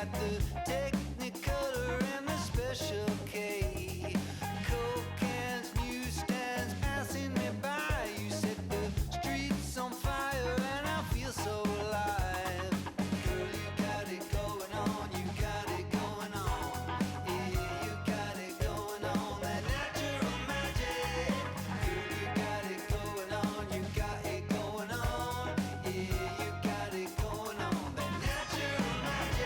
got the Technicolor and the Special K. Coke cans, newsstands passing me by. You set the streets on fire and I feel so alive. Girl, you got it going on, you got it going on. Yeah, you got it going on, that natural magic. Girl, you got it going on, you got it going on. Yeah, you got it going on, that natural magic.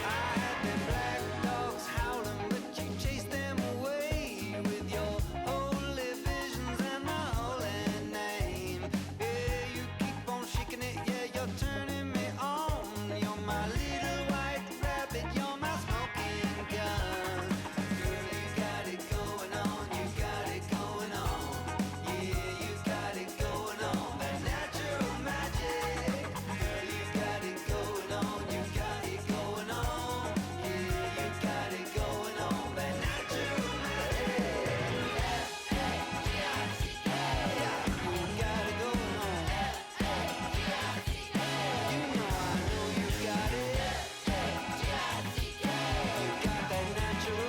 I had them black dogs howling, but you chased them away with your holy visions and the holy name. Yeah, you keep on shaking it, yeah, you're turning me on. You're my little white rabbit, you're my smoking gun. Girl, you got it going on, you got it going on. Yeah, you got it going on, that natural magic. Girl, you got it going on, you got it going on. Yeah, you got it going on, that natural magic. Yeah, you got it going on. You know I know you got it. You got that natural.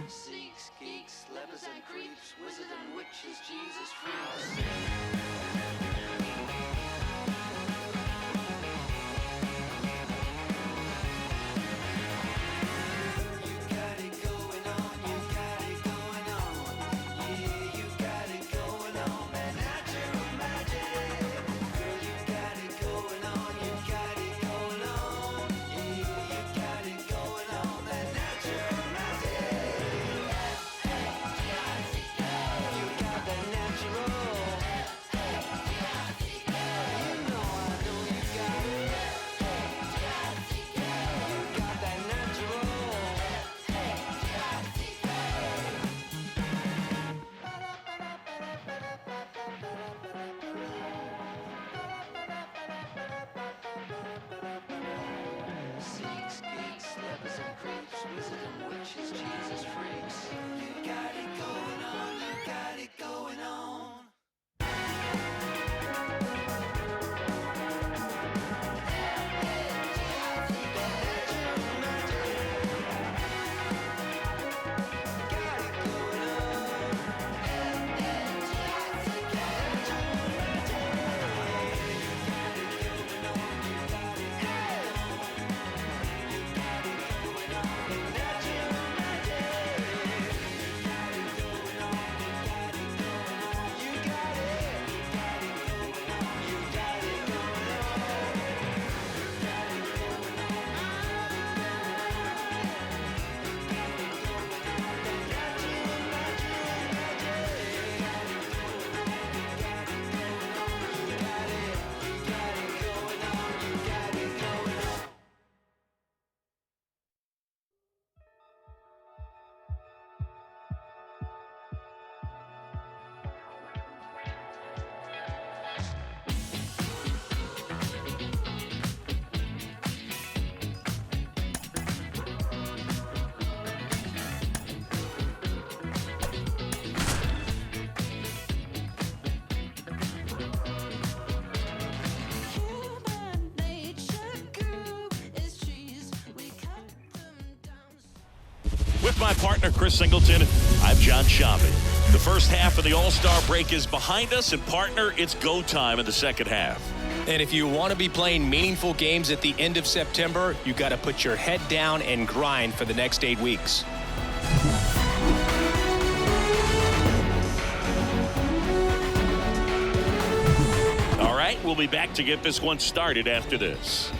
Sneaks, geeks, lepers and creeps, wizards and witches, Jesus freaks. You got it going on, you got it going on. Yeah, you got it going on, that natural magic. Girl, you got it going on, you got it going on. Yeah, you got it going on, that natural magic. You got that natural. You know I know you got it. You got that natural. Sneaks, geeks, lepers and creeps, wizards and witches, Jesus freaks. You got it going on, you got it going on. With my partner, Chris Singleton, I'm John Shabbat. The first half of the All-Star break is behind us, and partner, it's go time in the second half. And if you want to be playing meaningful games at the end of September, you got to put your head down and grind for the next 8 weeks. All right, we'll be back to get this one started after this.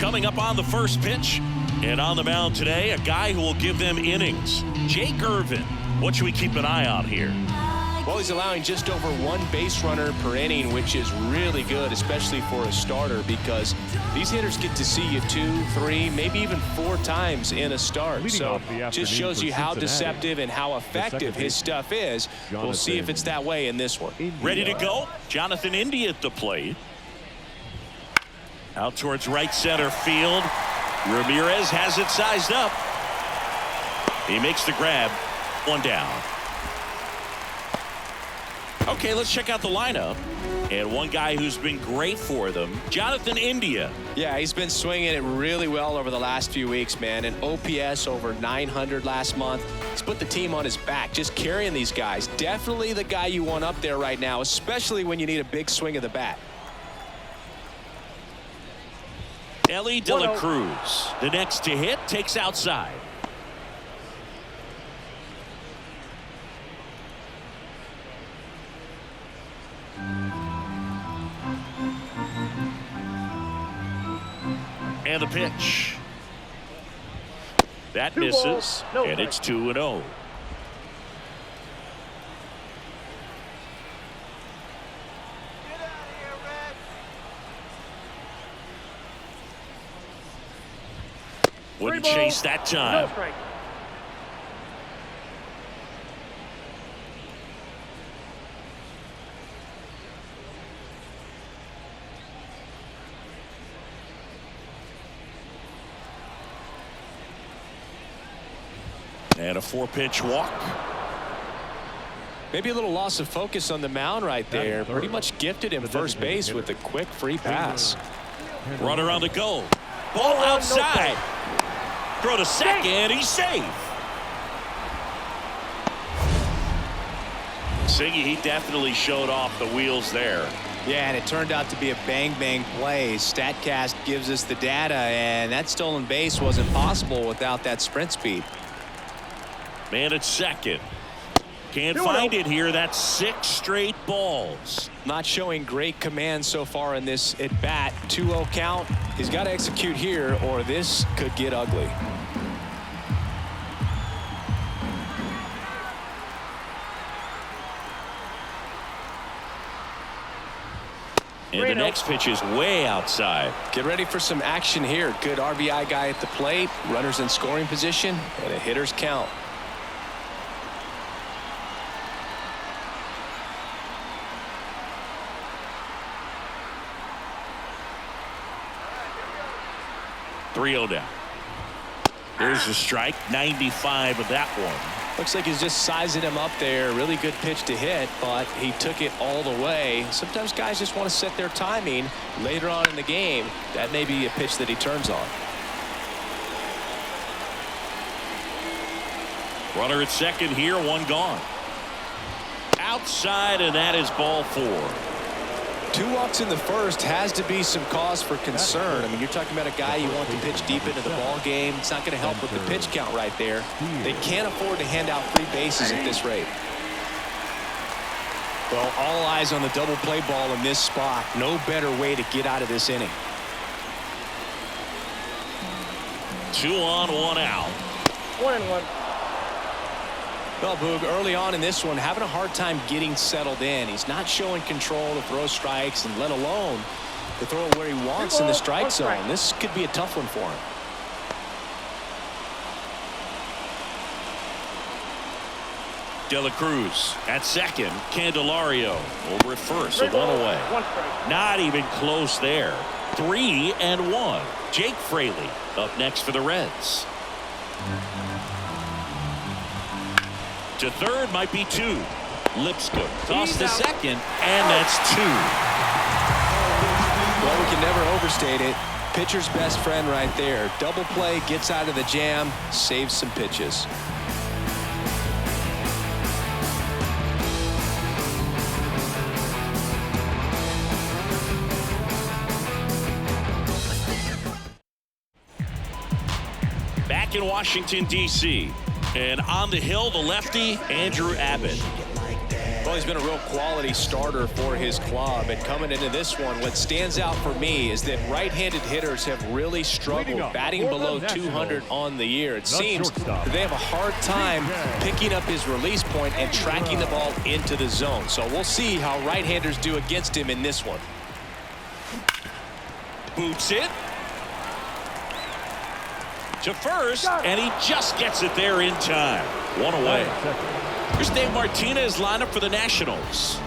Coming up on the first pitch, and on the mound today, a guy who will give them innings, Jake Irvin. What should we keep an eye on here? Well, he's allowing just over 1 base runner per inning, which is really good, especially for a starter, because these hitters get to see you 2, 3, maybe even 4 times in a start. So just shows you how deceptive and how effective his stuff is. We'll see if it's that way in this one. Ready to go. Jonathan India at the plate. Out towards right center field. Ramirez has it sized up. He makes the grab. 1 down. Okay, let's check out the lineup. And one guy who's been great for them, Jonathan India. Yeah, he's been swinging it really well over the last few weeks, man. An OPS over 900 last month. He's put the team on his back, just carrying these guys. Definitely the guy you want up there right now, especially when you need a big swing of the bat. Ellie De La Cruz, the next to hit, takes outside. And the pitch. That misses, and it's 2-0. Wouldn't chase that time. And a 4-pitch walk. Maybe a little loss of focus on the mound right there. Pretty much gifted him first base with a quick free pass. Runner on the go. Ball outside. Throw to second. He's safe. Siggy, he definitely showed off the wheels there. Yeah, and it turned out to be a bang-bang play. StatCast gives us the data, and that stolen base wasn't possible without that sprint speed. Man at second. Can't find it here. That's 6 straight balls. Not showing great command so far in this at bat. 2-0 count. He's got to execute here or this could get ugly. And the next pitch is way outside. Get ready for some action here. Good RBI guy at the plate. Runners in scoring position and a hitter's count. Down. There's a strike. 95 of that one. Looks like he's just sizing him up there. Really good pitch to hit, but he took it all the way. Sometimes guys just want to set their timing later on in the game. That may be a pitch that he turns on. Runner at second here. 1 gone. Outside, and that is ball 4. 2 walks in the first has to be some cause for concern. I mean, you're talking about a guy you want to pitch deep into the ball game. It's not going to help with the pitch count right there. They can't afford to hand out free bases at this rate. Well, all eyes on the double play ball in this spot. No better way to get out of this inning. 2 on, 1 out. 1-1. Well, Boog, early on in this one, having a hard time getting settled in. He's not showing control to throw strikes, and let alone to throw it where he wants in the strike zone. This could be a tough one for him. De La Cruz at second. Candelario over at first, so 1 away. Not even close there. 3-1. Jake Fraley up next for the Reds. To third might be 2. Lipscomb toss to second, and that's 2. Well, we can never overstate it. Pitcher's best friend right there. Double play, gets out of the jam, saves some pitches. Back in Washington, D.C., and on the hill, the lefty, Andrew Abbott. Well, he's been a real quality starter for his club. And coming into this one, what stands out for me is that right-handed hitters have really struggled batting below 200 on the year. It seems that they have a hard time picking up his release point and tracking the ball into the zone. So we'll see how right-handers do against him in this one. Boots it to first, and he just gets it there in time. One away. Here's Dave Martinez lineup for the Nationals.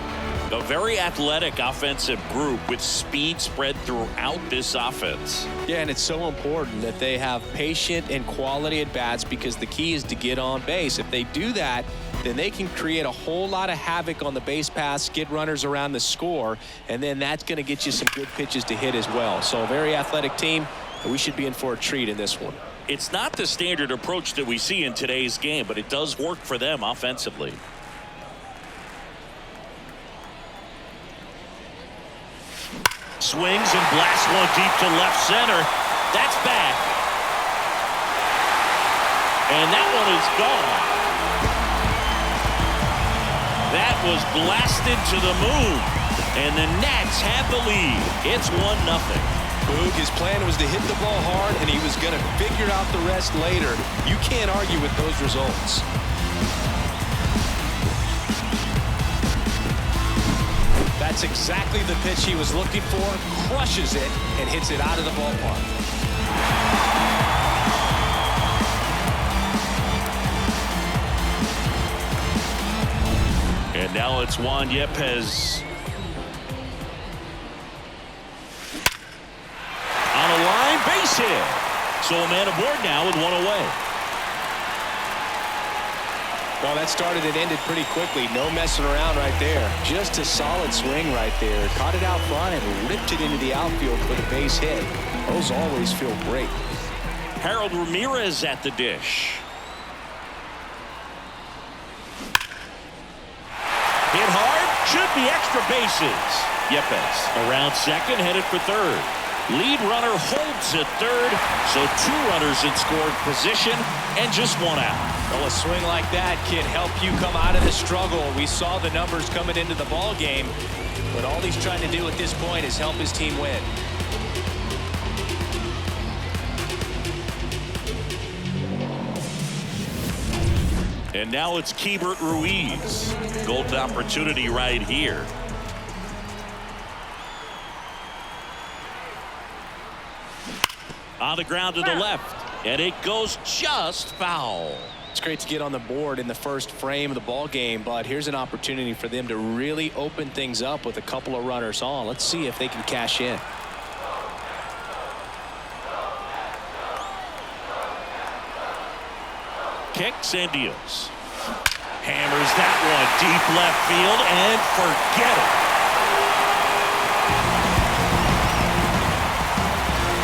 A very athletic offensive group with speed spread throughout this offense. Yeah, and it's so important that they have patient and quality at bats, because the key is to get on base. If they do that, then they can create a whole lot of havoc on the base paths, get runners around the score, and then that's going to get you some good pitches to hit as well. So a very athletic team, and we should be in for a treat in this one. It's not the standard approach that we see in today's game, but it does work for them offensively. Swings and blasts one deep to left center. That's back. And that one is gone. That was blasted to the moon. And the Nats have the lead. It's 1-0. Boog, his plan was to hit the ball hard, and he was going to figure out the rest later. You can't argue with those results. That's exactly the pitch he was looking for. Crushes it and hits it out of the ballpark. And now it's Juan Yepes. On a line, base hit. So a man aboard now with one away. Well, that started and ended pretty quickly. No messing around right there. Just a solid swing right there. Caught it out front and ripped it into the outfield for the base hit. Those always feel great. Harold Ramirez at the dish. Hit hard. Should be extra bases. Yepes around second, headed for third. Lead runner holds at third, so 2 runners in scoring position and just 1 out. Well, a swing like that can help you come out of the struggle. We saw the numbers coming into the ball game, but all he's trying to do at this point is help his team win. And now it's Keibert Ruiz. Golden opportunity right here. On the ground to the left, and it goes just foul. It's great to get on the board in the first frame of the ball game, but here's an opportunity for them to really open things up with a couple of runners on. Let's see if they can cash in. Kicks and deals. Hammers that one deep left field, and forget it.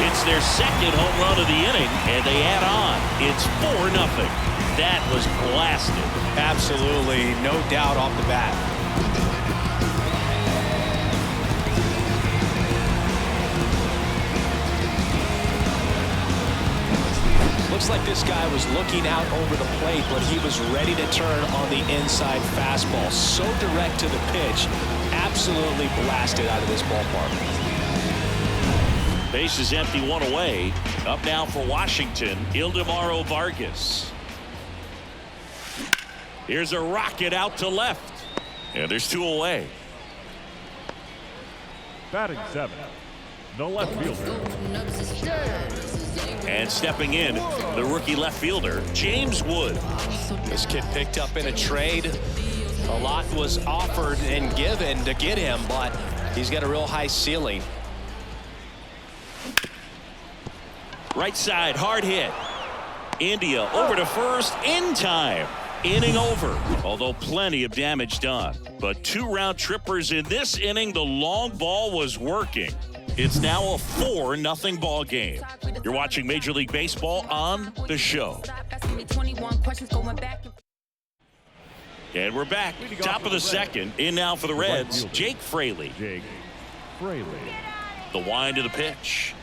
It's their second home run of the inning, and they add on. It's 4-0. That was blasted. Absolutely, no doubt off the bat. Looks like this guy was looking out over the plate, but he was ready to turn on the inside fastball. So direct to the pitch, absolutely blasted out of this ballpark. Base is empty, 1 away. Up now for Washington, Ildemaro Vargas. Here's a rocket out to left. And there's 2 away. Batting 7, the left fielder. And stepping in, the rookie left fielder, James Wood. This kid picked up in a trade. A lot was offered and given to get him, but he's got a real high ceiling. Right side, hard hit. India over to first in time. Inning over, although plenty of damage done. But 2 round trippers in this inning. The long ball was working. It's now a 4-0 ball game. You're watching Major League Baseball on The Show. And we're back. Top of the second. In now for the Reds, Jake Fraley. The wind of the pitch.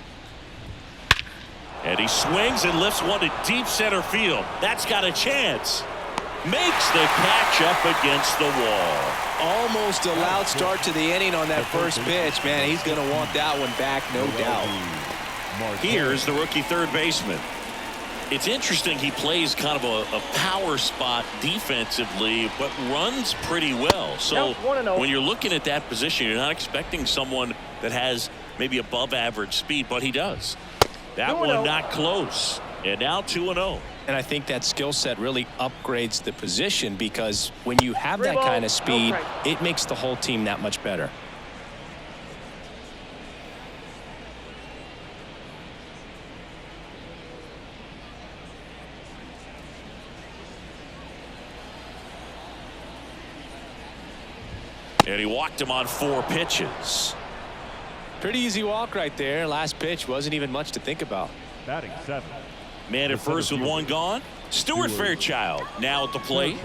And he swings and lifts one to deep center field. That's got a chance. makes the catch up against the wall. Almost a loud start to the inning on that first pitch. Man, he's going to want that one back, no doubt. Here's the rookie third baseman. It's interesting he plays kind of a power spot defensively, but runs pretty well. So when you're looking at that position, you're not expecting someone that has maybe above average speed, but he does. That one not close. And now 2-0. And I think that skill set really upgrades the position, because when you have that kind of speed, it makes the whole team that much better. And he walked him on 4 pitches. Pretty easy walk right there. Last pitch wasn't even much to think about. Batting 7. Man at first with 1 gone. Stuart Fairchild now at the plate.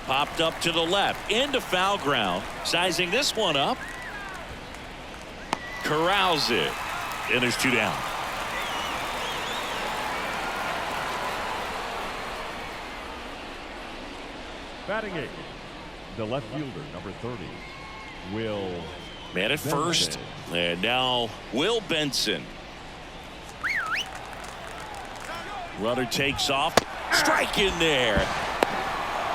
Popped up to the left into foul ground. Sizing this one up. Corrals it. And there's 2 down. Batting 8. The left fielder, number 30, Will. Man at first. And now Will Benson. Runner takes off. Strike in there.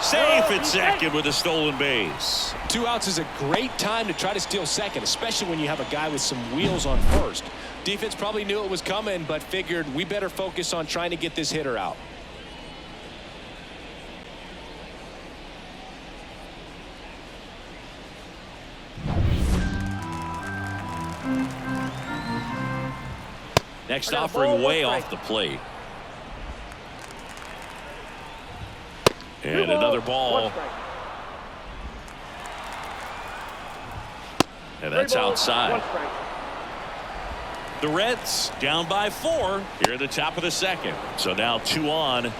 Safe at second with a stolen base. 2 outs is a great time to try to steal second, especially when you have a guy with some wheels on first. Defense probably knew it was coming, but figured we better focus on trying to get this hitter out. Next offering way off the plate. And another ball. And that's outside. The Reds down by 4 here at the top of the second. So now 2 on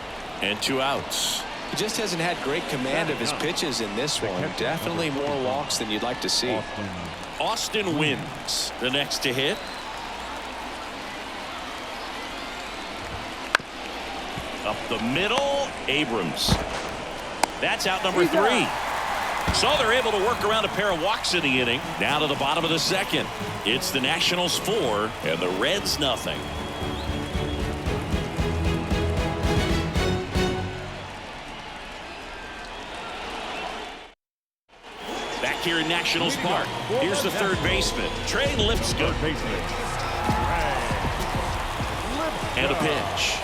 and 2 outs. He just hasn't had great command of his pitches in this one. Definitely more walks than you'd like to see. Austin wins the next to hit. Up the middle, Abrams. That's out number 3. So they're able to work around a pair of walks in the inning. Now to the bottom of the second. It's the Nationals 4 and the Reds nothing. Back here in Nationals Park. Here's the third baseman, Trey Lipscomb. And a pitch.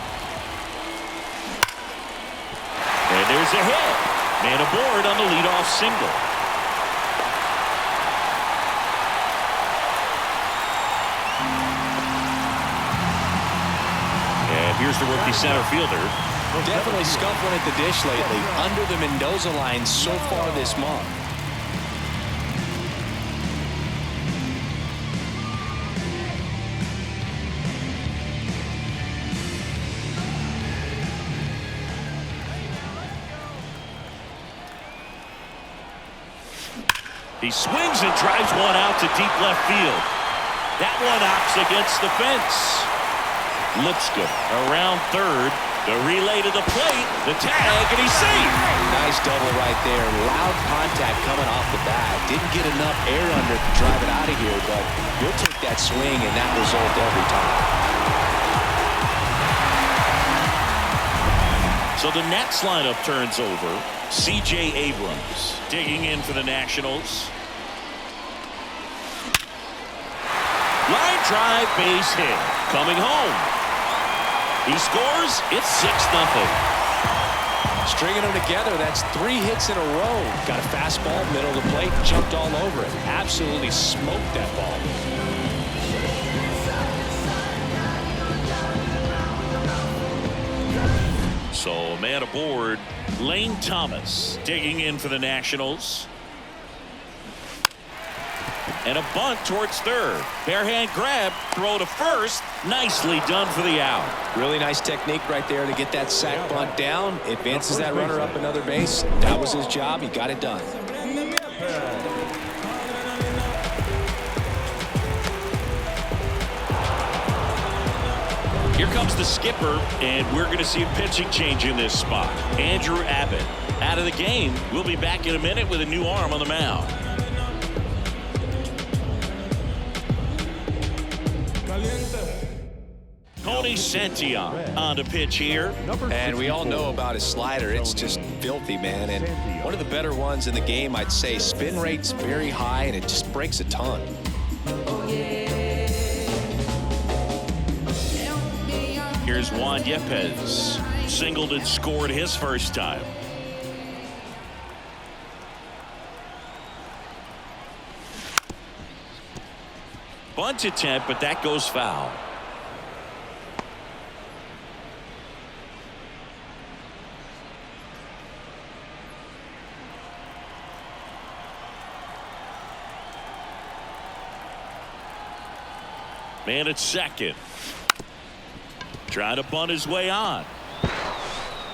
And there's a hit. Man aboard on the leadoff single. And here's the rookie center fielder. Definitely scuffling at the dish lately. Under the Mendoza line so far this month. He swings and drives one out to deep left field. That one knocks against the fence. Lipscomb around third. The relay to the plate. The tag, and he's safe. Nice double right there. Loud contact coming off the bat. Didn't get enough air under to drive it out of here, but you'll take that swing and that result every time. So the Nats lineup turns over. C.J. Abrams digging in for the Nationals. Line drive, base hit. Coming home. He scores. It's 6-0. Stringing them together, that's 3 hits in a row. Got a fastball, middle of the plate, jumped all over it. Absolutely smoked that ball. So man aboard, Lane Thomas digging in for the Nationals. And a bunt towards third. Barehand grab, throw to first. Nicely done for the out. Really nice technique right there to get that sac bunt down. Advances that runner up another base. That was his job. He got it done. Here comes comes the skipper, and we're going to see a pitching change in this spot. Andrew Abbott out of the game. We'll be back in a minute with a new arm on the mound. Tony Santillan on the pitch here. And we all know about his slider. It's just filthy, man. And one of the better ones in the game, I'd say. Spin rate's very high, and it just breaks a ton. Here's Juan Yepez. Singled and scored his first time. Bunt attempt, but that goes foul. Man at second. Trying to bunt his way on.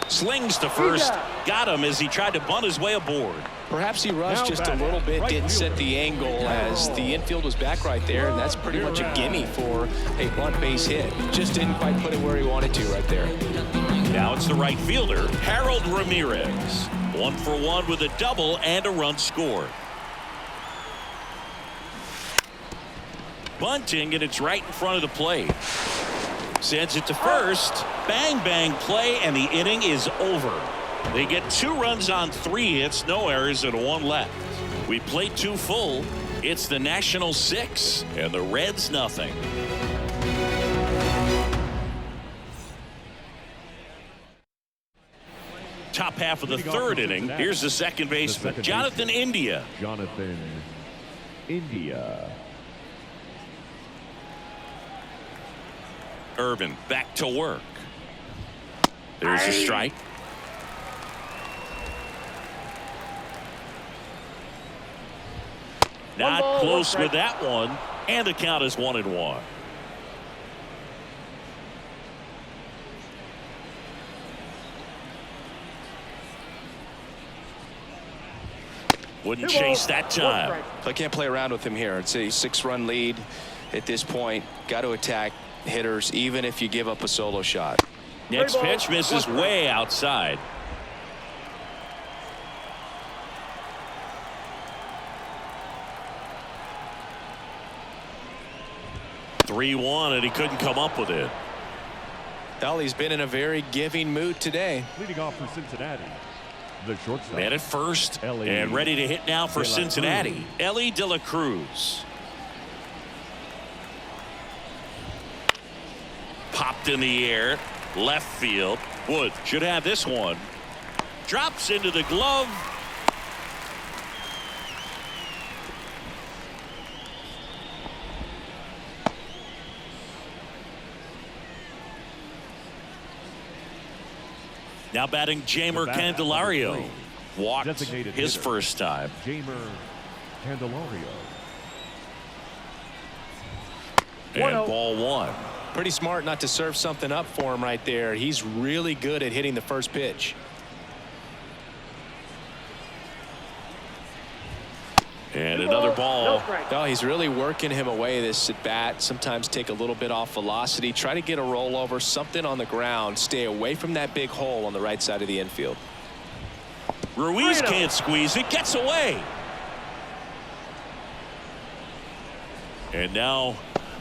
Slings to first. Got him as he tried to bunt his way aboard. Perhaps he rushed just a little bit, didn't set the angle as the infield was back right there, and that's pretty much a gimme for a bunt base hit. Just didn't quite put it where he wanted to right there. Now it's the right fielder, Harold Ramirez. 1 for 1 with a double and a run scored. Bunting, and it's right in front of the plate. Sends it to first. Bang, bang play, and the inning is over. They get 2 runs on 3 hits, no errors, and 1 left. We played 2 full. It's the Nationals 6 and the Reds nothing. Top half of the 3rd inning. Here's the second baseman, Jonathan India. Jonathan India. Irvin back to work. There's a strike. Not close with that one, and the count is 1-1. Wouldn't chase that time. I can't play around with him here. It's a 6-run lead at this point. Got to attack hitters even if you give up a solo shot. Next pitch misses way outside. (3-1) and he couldn't come up with it. Well, he's been in a very giving mood today. Leading off for Cincinnati, the shortstop. Man at first and ready to hit now for Cincinnati, Ellie De La Cruz. Popped in the air, left field. Wood should have this one. Drops into the glove. Now batting Jamer Candelario. Walked his first time. Jamer Candelario. And ball 1. Pretty smart not to serve something up for him right there. He's really good at hitting the first pitch. And another ball. Oh, he's really working him away this at bat. Sometimes take a little bit off velocity. Try to get a rollover, something on the ground. Stay away from that big hole on the right side of the infield. Ruiz can't squeeze it. Gets away. And now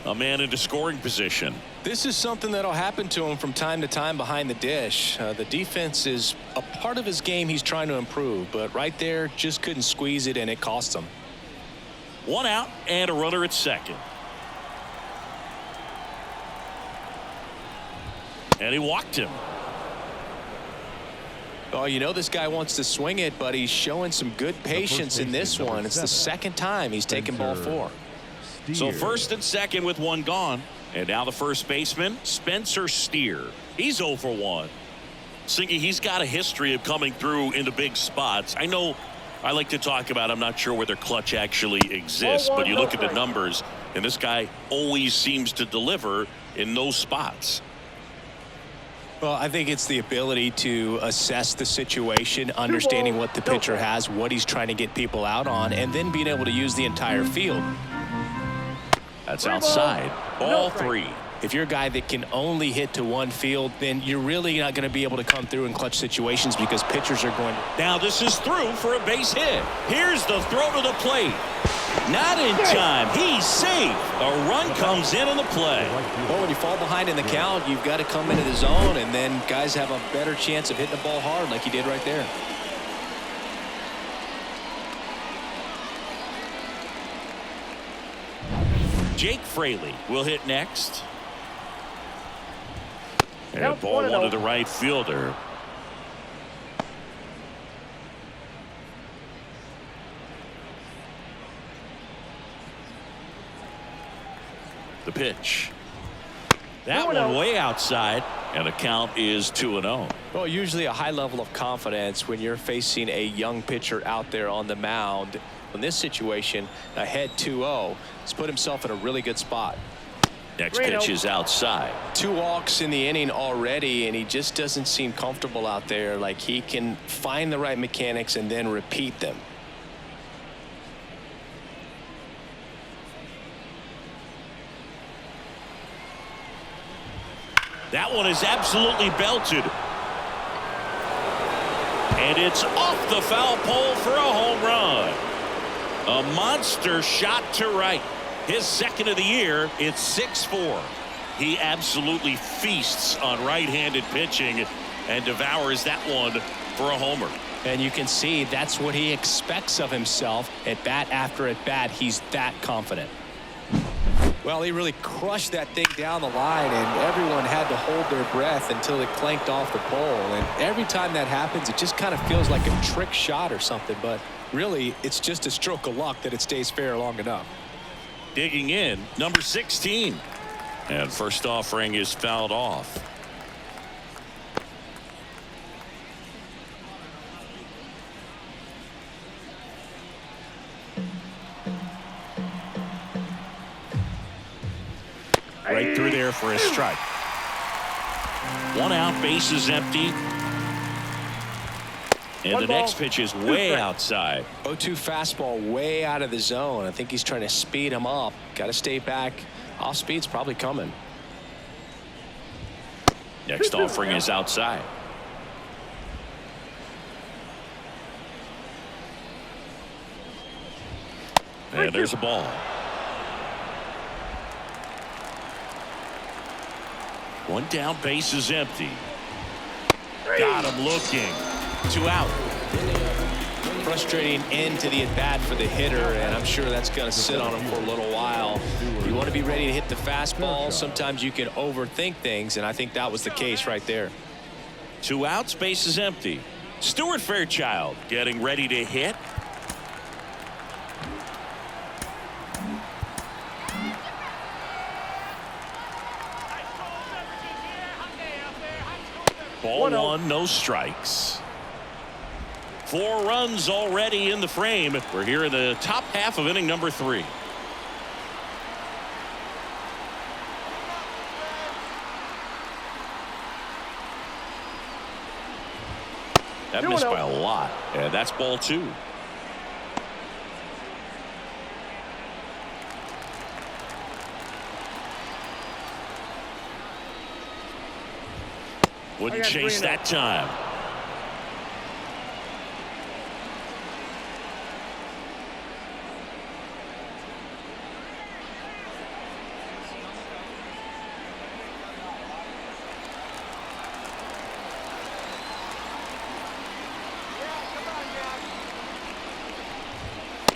a man into scoring position. This is something that'll happen to him from time to time behind the dish. The defense is a part of his game he's trying to improve, but right there just couldn't squeeze it, and it cost him. 1 out and a runner at second. And he walked him. Oh, you know this guy wants to swing it, but he's showing some good patience in this one. It's the second time he's taken ball 4. So first and second with 1 gone. And now the first baseman, Spencer Steer. He's 0 for 1. Singy, he's got a history of coming through into big spots. I know I like to talk about, I'm not sure whether clutch actually exists, but you look at the numbers, and this guy always seems to deliver in those spots. Well, I think it's the ability to assess the situation, understanding what the pitcher has, what he's trying to get people out on, and then being able to use the entire field. That's outside. Ball 3. if you're a guy that can only hit to one field, then you're really not going to be able to come through in clutch situations because pitchers are going to. Now this is through for a base hit. Here's the throw to the plate. Not in time. He's safe. A run comes in on the play. Well, when you fall behind in the count, you've got to come into the zone, and then guys have a better chance of hitting the ball hard like he did right there. Jake Fraley will hit next. And ball one to the right fielder. The pitch. That one way outside, and the count is 2-0. Well, usually a high level of confidence when you're facing a young pitcher out there on the mound. In this situation, ahead 2-0, he's put himself in a really good spot. Next pitch is outside. 2 walks in the inning already, and he just doesn't seem comfortable out there. Like he can find the right mechanics and then repeat them. That one is absolutely belted. And it's off the foul pole for a home run. A monster shot to right. His second of the year. It's 6-4. He absolutely feasts on right-handed pitching and devours that one for a homer. And you can see that's what he expects of himself at bat after at bat. He's that confident. Well, he really crushed that thing down the line, and everyone had to hold their breath until it clanked off the pole. And every time that happens, it just kind of feels like a trick shot or something. But really, it's just a stroke of luck that it stays fair long enough. Digging in, number 16. And first offering is fouled off. Right through there for a strike. 1 out, base is empty. And the next pitch is way outside. 0-2 fastball way out of the zone. I think he's trying to speed him up. Got to stay back. Off speed's probably coming. Next offering is outside. And there's a ball. One down, base is empty. Got him looking. 2 out. Frustrating end to the at-bat for the hitter, and I'm sure that's going to sit on him for a little while. You want to be ready to hit the fastball. Sometimes you can overthink things, and I think that was the case right there. 2 outs, base is empty. Stuart Fairchild getting ready to hit. Ball 1, no strikes. 4 runs already in the frame. We're here in the top half of inning number 3. That missed by a lot. And that's ball 2. Wouldn't chase that time.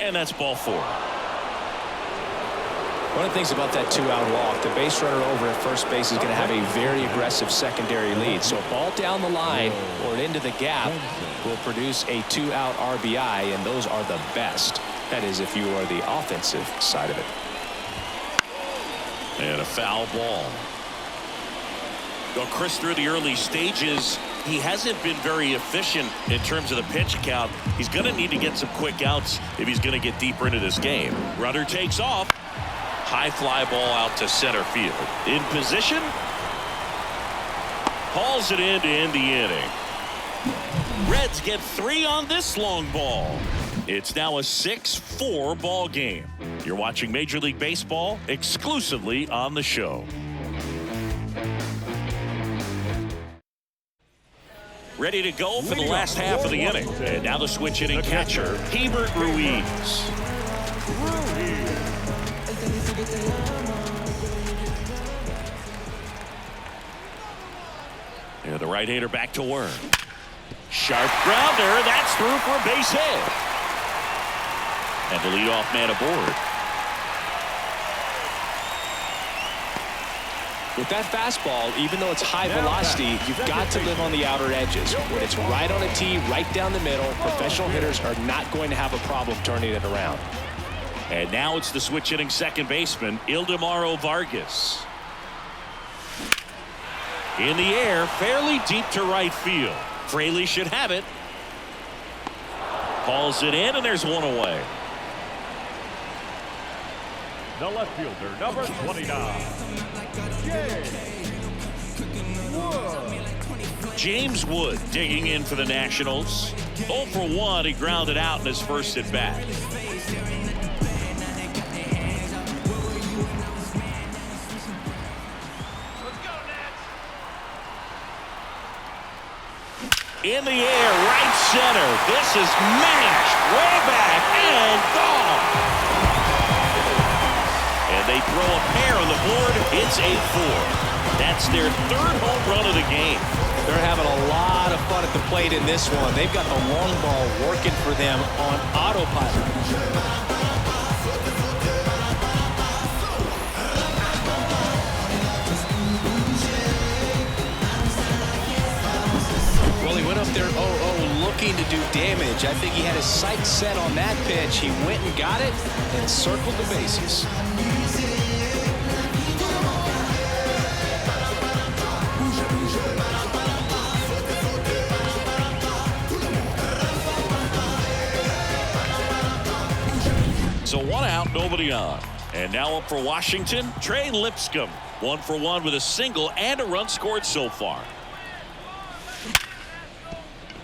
And that's ball 4. One of the things about that 2-out walk, the base runner over at first base is going to have a very aggressive secondary lead. So a ball down the line or into the gap will produce a 2-out RBI, and those are the best. That is, if you are the offensive side of it. And a foul ball. Well, Chris, through the early stages, he hasn't been very efficient in terms of the pitch count. He's going to need to get some quick outs if he's going to get deeper into this game. Runner takes off. High fly ball out to center field. In position. Hauls it in to end the inning. Reds get 3 on this long ball. It's now a 6-4 ball game. You're watching Major League Baseball exclusively on the show. ready to go for the last half of the inning. And now the switch hitting catcher, Hebert Ruiz. And the right-hander back to work. Sharp grounder. That's through for a base hit. And the leadoff man aboard. With that fastball, even though it's high velocity, you've got to live on the outer edges. When it's right on a tee, right down the middle, professional hitters are not going to have a problem turning it around. And now it's the switch hitting second baseman, Ildemaro Vargas. In the air, fairly deep to right field. Fraley should have it. Calls it in, and there's one away. The left fielder, number 29. James Wood digging in for the Nationals. 0 for 1, he grounded out in his first at bat. In the air, right center. This is mashed way back and gone. And they throw a pair on the board. It's 8-4. That's their third home run of the game. They're having a lot of fun at the plate in this one. They've got the long ball working for them on autopilot. Well, he went up there 0-0 looking to do damage. I think he had his sights set on that pitch. He went and got it and circled the bases. So 1 out, nobody on. And now up for Washington, Trey Lipscomb. 1 for 1 with a single and a run scored so far.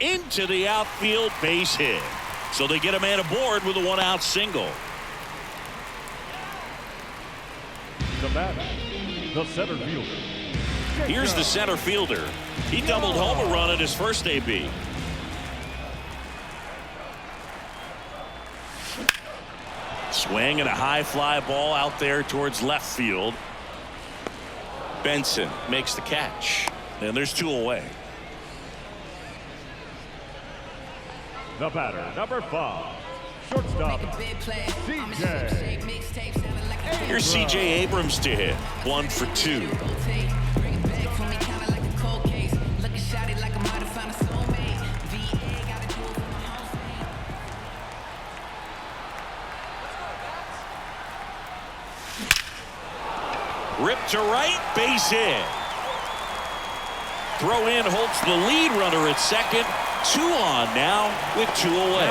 Into the outfield, base hit. So they get a man aboard with a 1-out single. The batter, the center fielder. Here's the center fielder. He doubled home a run at his first AB. Swing and a high fly ball out there towards left field. Benson makes the catch. And there's 2 away. The batter, number 5, shortstop, C.J. Here's C.J. Abrams to hit. 1 for 2. Ripped to right, base hit. Throw in Holt's the lead runner at second. 2 on now with 2 away.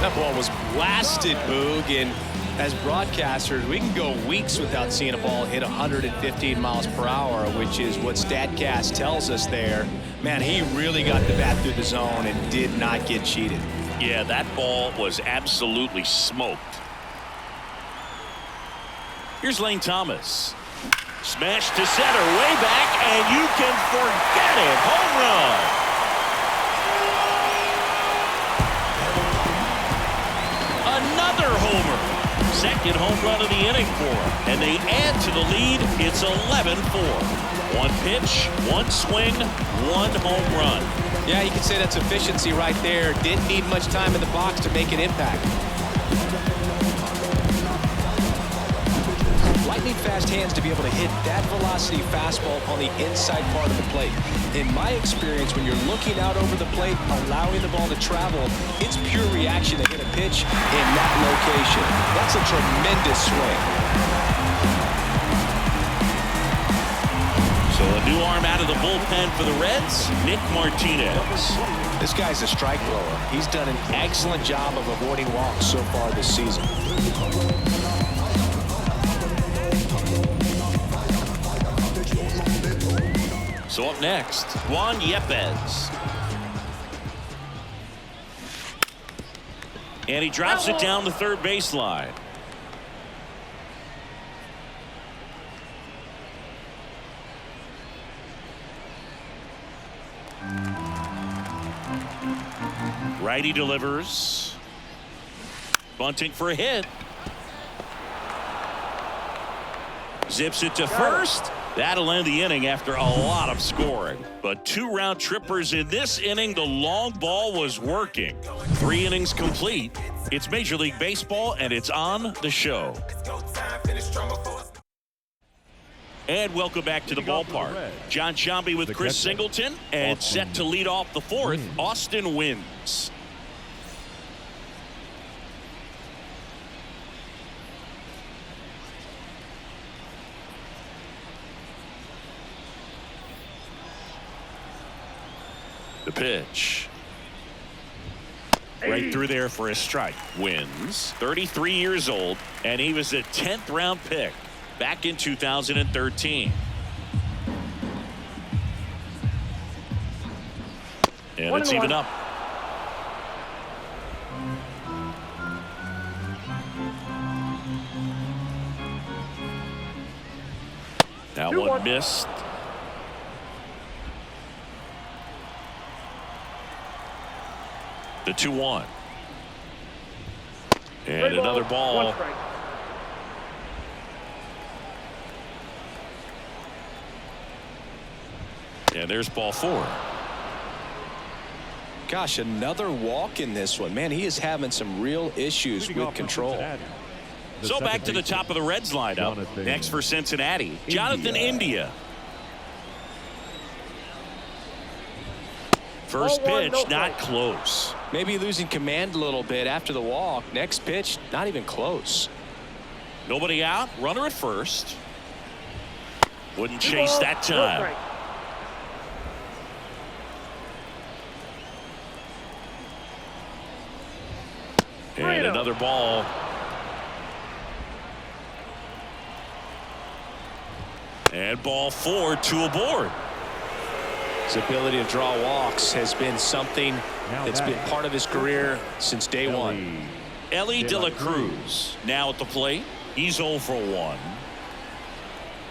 That ball was blasted, Boog, and as broadcasters, we can go weeks without seeing a ball hit 115 miles per hour, which is what StatCast tells us there. Man, he really got the bat through the zone and did not get cheated. Yeah, that ball was absolutely smoked. Here's Lane Thomas. Smash to center, way back, and you can forget it. Home run. Another homer. Second home run of the inning for him. And they add to the lead. It's 11-4. 1 pitch, 1 swing, 1 home run. Yeah, you can say that's efficiency right there. Didn't need much time in the box to make an impact. Lightning fast hands to be able to hit that velocity fastball on the inside part of the plate. In my experience, when you're looking out over the plate, allowing the ball to travel, it's pure reaction to hit a pitch in that location. That's a tremendous swing. So a new arm out of the bullpen for the Reds, Nick Martinez. This guy's a strike thrower. He's done an excellent job of avoiding walks so far this season. So up next, Juan Yepez. And he drops it down the third baseline. Righty delivers. Bunting for a hit. Zips it to first. That'll end the inning after a lot of scoring. But 2 round trippers in this inning. The long ball was working. 3 innings complete. It's Major League Baseball, and it's on the show. And welcome back to the ballpark. John Sciambi with Chris Singleton, and set to lead off the 4th, Austin Wynns. The pitch. Right through there for a strike. Wins. 33 years old, and he was a 10th round pick back in 2013. And it's even up. That one missed. The 2-1. And another ball. And there's ball 4. Gosh, another walk in this one. Man, he is having some real issues with control. So back to the top of the Reds lineup. Next for Cincinnati, Jonathan India. First pitch, not close. Maybe losing command a little bit after the walk. Next pitch, not even close. Nobody out. Runner at first. Wouldn't chase that time. And another ball. And ball 4, 2 aboard. His ability to draw walks has been something that's been part of his career since day one. Ellie De La Cruz now at the plate. He's 0 for 1.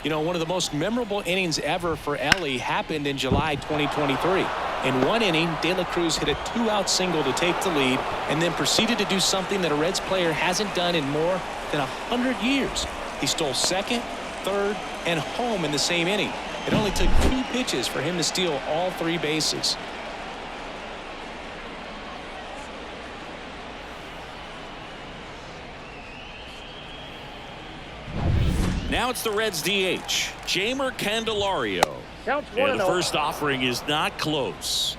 You know, one of the most memorable innings ever for Ellie happened in July 2023. In one inning, De La Cruz hit a 2-out single to take the lead and then proceeded to do something that a Reds player hasn't done in more than 100 years. He stole second, third, and home in the same inning. It only took 2 pitches for him to steal all 3 bases. Now it's the Reds DH, Jeimer Candelario. And the first offering is not close.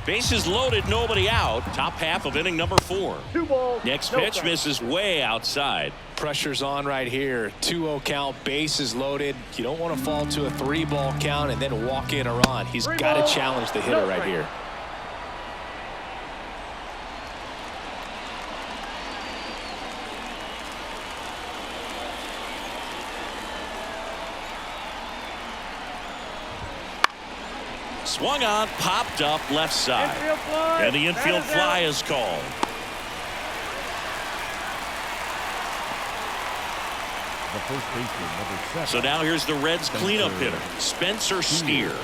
Bases loaded, nobody out. Top half of inning number 4. 2 balls. Next pitch misses way outside. Pressure's on right here. 2-0 count, bases loaded. You don't want to fall to a 3-ball count and then walk in or on. He's got to challenge the hitter right here. Swung on, popped up left side. And the infield fly is called. The first baseman, number 7. So now here's the Reds cleanup hitter, Spencer Steer.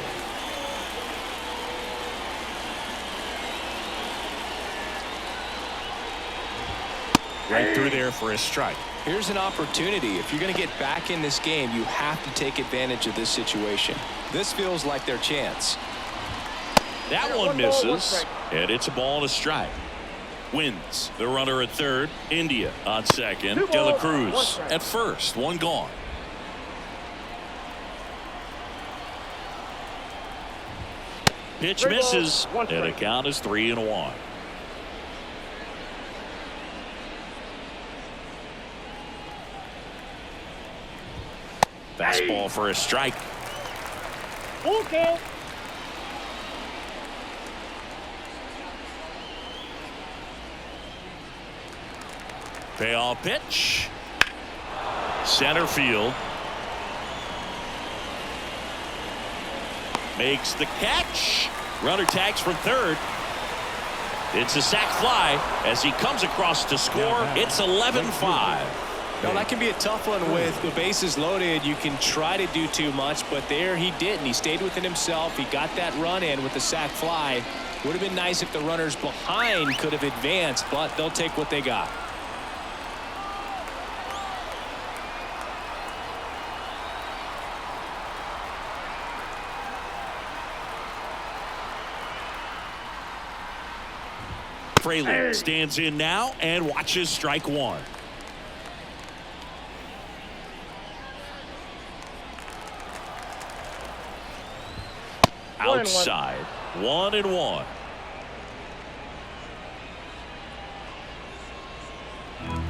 Right through there for a strike. Here's an opportunity. If you're going to get back in this game, you have to take advantage of this situation. This feels like their chance. That one misses, and it's a ball and a strike. Wins. The runner at third. India on second. De La Cruz at first. 1 gone. Pitch misses, and the count is 3-1. Fastball for a strike. Okay. Payoff pitch. Center field. Makes the catch. Runner tags from third. It's a sac fly as he comes across to score. It's 11-5. No, that can be a tough one with the bases loaded. You can try to do too much, but there he didn't. He stayed within himself. He got that run in with the sac fly. Would have been nice if the runners behind could have advanced, but they'll take what they got. Fraley stands in now and watches strike one. Outside, 1-1.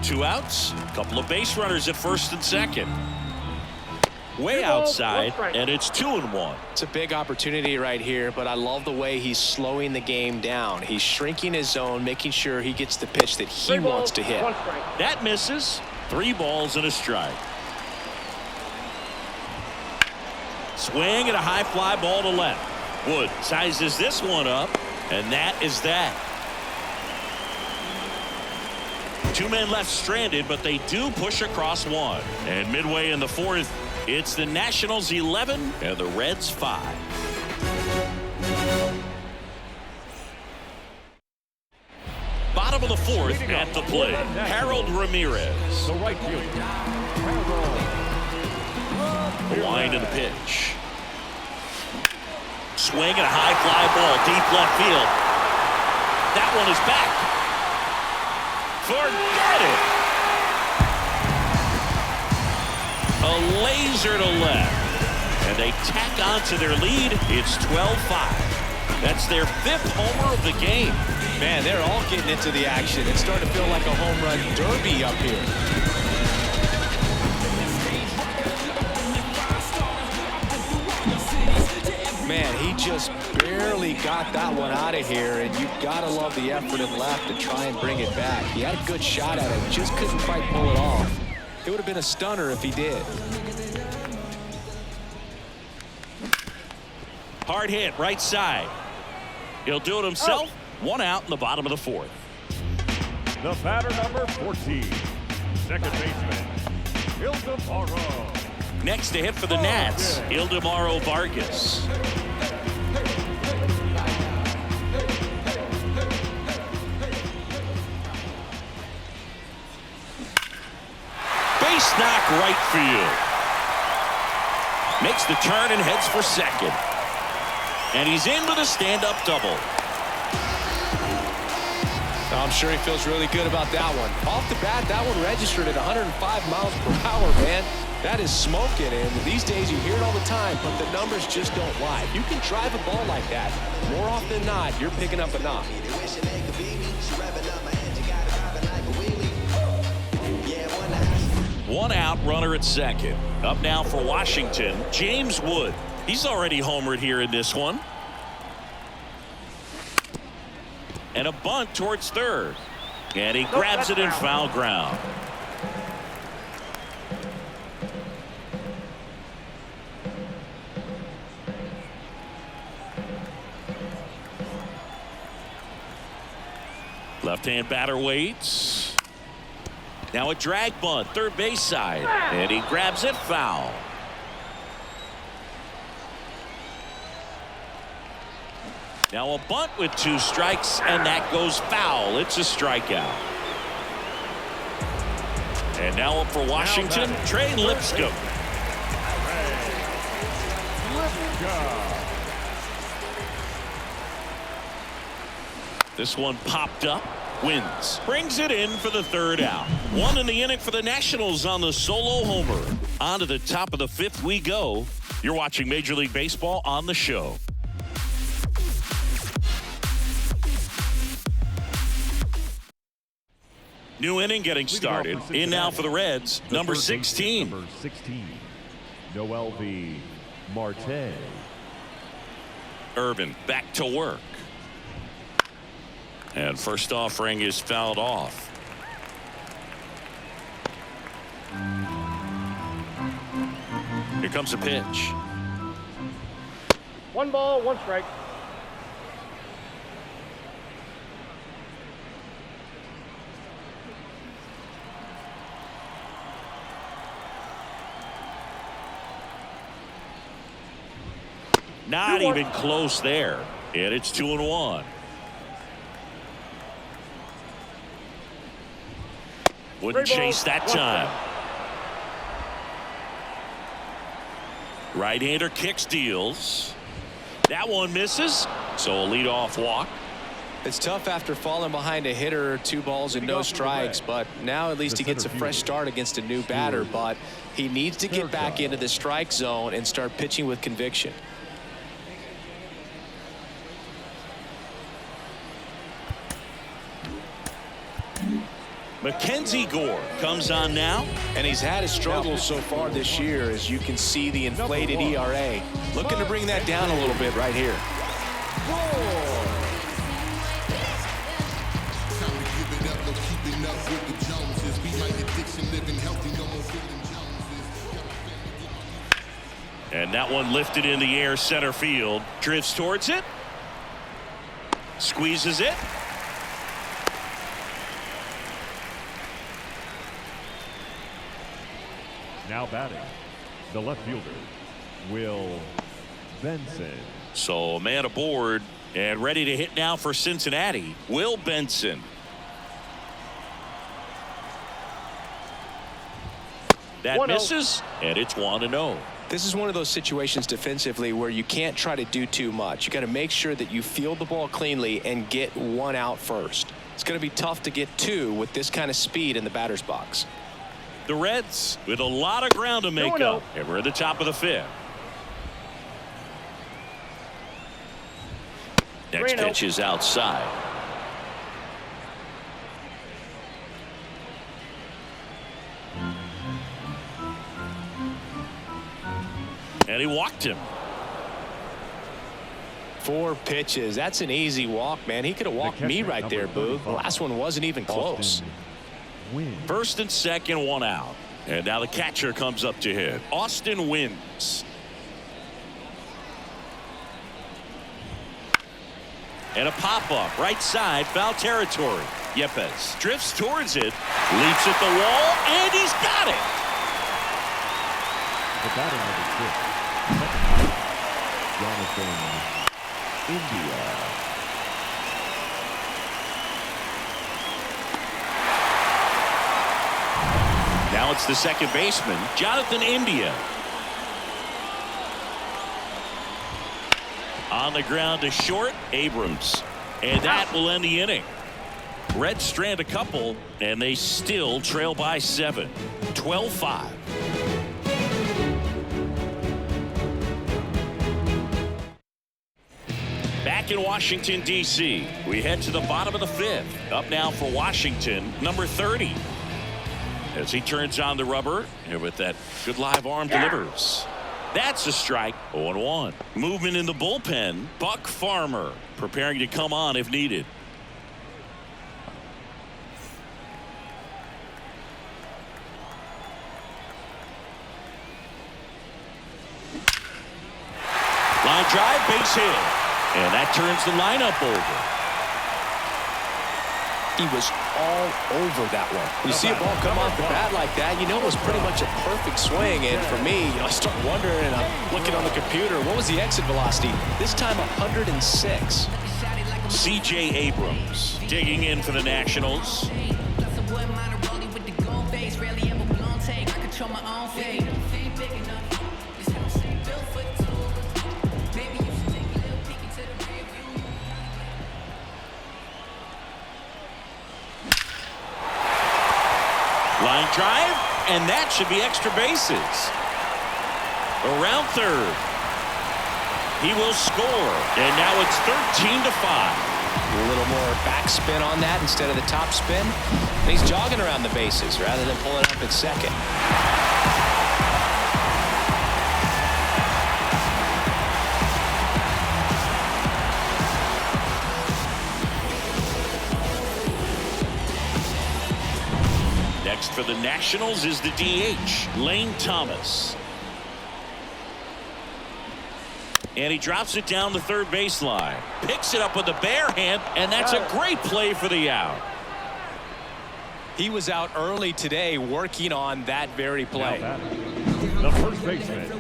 Two outs, a couple of base runners at first and second. Way outside, and it's 2-1. It's a big opportunity right here, but I love the way he's slowing the game down. He's shrinking his zone, making sure he gets the pitch that he wants to hit. That misses. 3 balls and a strike. Swing and a high fly ball to left. Wood sizes this one up, and that is that. 2 men left stranded, but they do push across one. And midway in the 4th, it's the Nationals 11 and the Reds 5. Bottom of the 4th at the plate, Harold Ramirez. The right fielder, The wind of the pitch. Swing and a high fly ball deep left field. That one is back. Forget it. A laser to left. And they tack on to their lead. It's 12-5. That's their 5th homer of the game. Man, they're all getting into the action. It's starting to feel like a home run derby up here. Man, he just barely got that one out of here, and you've got to love the effort in left to try and bring it back. He had a good shot at it, just couldn't quite pull it off. It would have been a stunner if he did. Hard hit, right side. He'll do it himself. 1 out in the bottom of the 4th. the batter number 14, second baseman, Ildemaro. Next to hit for the Nats, Ildemaro Vargas. Base knock right field. Makes the turn and heads for second. And he's in with a stand-up double. I'm sure he feels really good about that one. Off the bat, that one registered at 105 miles per hour, man. That is smoking, and these days you hear it all the time, but the numbers just don't lie. If you can drive a ball like that, more often than not, you're picking up a knock. 1 out, runner at second. Up now for Washington, James Wood. He's already homered here in this one. And a bunt towards third. And he grabs it in foul ground. Left-hand batter waits. Now a drag bunt, third base side. And he grabs it foul. Now a bunt with 2 strikes, and that goes foul. It's a strikeout. And now up for Washington, Trey Lipscomb. This one popped up, wins, brings it in for the 3rd out. 1 in the inning for the Nationals on the solo homer. On to the top of the 5th we go. You're watching Major League Baseball on the show. New inning getting started. In now for the Reds, number 16. Number 16, Noel V. Marte. Irvin back to work. And first offering is fouled off. Here comes a pitch. 1 ball, 1 strike. Not even close there. And it's 2-1. Wouldn't chase that time. Right-hander kicks, deals. That one misses. So a leadoff walk. It's tough after falling behind a hitter, 2 balls and no strikes, but now at least he gets a fresh start against a new batter. But he needs to get back into the strike zone and start pitching with conviction. Mackenzie Gore comes on now. And he's had his struggles so far this year, as you can see the inflated ERA. Looking to bring that down a little bit right here. And that one lifted in the air, center field. Drifts towards it. Squeezes it. Now batting, the left fielder, Will Benson. So a man aboard and ready to hit now for Cincinnati, Will Benson. That misses, and it's 1-0. This is one of those situations defensively where you can't try to do too much. You got to make sure that you field the ball cleanly and get 1 out first. It's going to be tough to get 2 with this kind of speed in the batter's box. The Reds with a lot of ground to make up, and we're at the top of the 5th. Next pitch is outside. And he walked him. 4 pitches. That's an easy walk, man. He could have walked me right there, Boo. The last one wasn't even close. First and second, 1 out. And now the catcher comes up to hit. Austin wins. And a pop-up right side, foul territory. Yepes drifts towards it, leaps at the wall, and he's got it. The batter number 6, Jonathan India. Now it's the second baseman, Jonathan India. On the ground to short, Abrams. And that will end the inning. Reds strand a couple, and they still trail by 7. 12-5. Back in Washington, D.C., we head to the bottom of the 5th. Up now for Washington, number 30. As he turns on the rubber, and with that good live arm delivers. That's a strike. 0-1. Movement in the bullpen. Buck Farmer preparing to come on if needed. Line drive, base hit. And that turns the lineup over. He was all over that one. You see a ball come off the bat like that, you know it was pretty much a perfect swing. And for me, I start wondering, and I'm looking on the computer, what was the exit velocity? This time 106. C.J. Abrams digging in for the Nationals. Line drive, and that should be extra bases. Around third. He will score, and now it's 13-5. A little more backspin on that instead of the top spin. And he's jogging around the bases rather than pulling up at second. Next for the Nationals is the DH, Lane Thomas. And he drops it down the third baseline. Picks it up with the bare hand, and that's a great play for the out. He was out early today working on that very play. The first baseman.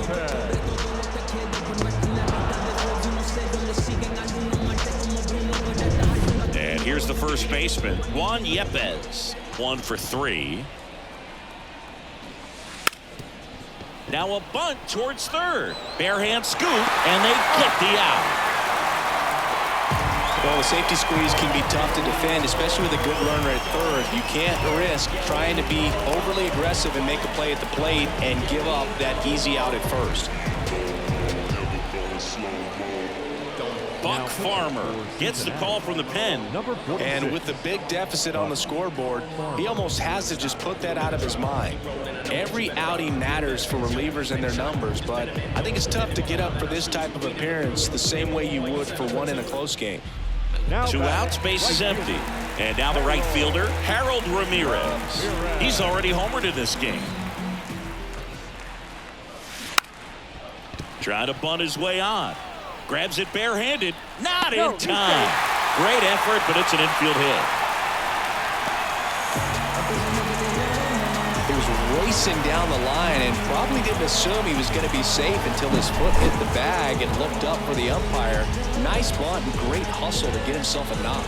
Lopez. And here's the first baseman, Juan Yepez. 1 for 3. Now a bunt towards third. Barehand scoop, and they get the out. Well, the safety squeeze can be tough to defend, especially with a good runner at third. You can't risk trying to be overly aggressive and make a play at the plate and give up that easy out at first. Buck Farmer gets the call from the pen. And with the big deficit on the scoreboard, he almost has to just put that out of his mind. Every outing matters for relievers and their numbers, but I think it's tough to get up for this type of appearance the same way you would for one in a close game. 2 outs, base is empty. And now the right fielder, Harold Ramirez. He's already homered in this game. Trying to bunt his way on. Grabs it barehanded. Not in time. Great effort, but it's an infield hit. He was racing down the line and probably didn't assume he was going to be safe until his foot hit the bag and looked up for the umpire. Nice bunt and great hustle to get himself a knock.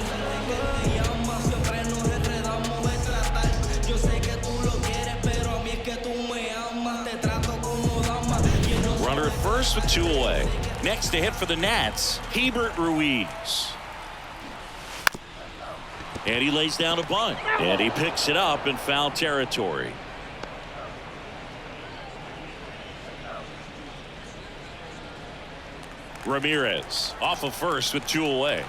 Runner at first with 2 away. Next to hit for the Nats, Hebert Ruiz. And he lays down a bunt. And he picks it up in foul territory. Ramirez off of first with 2 away.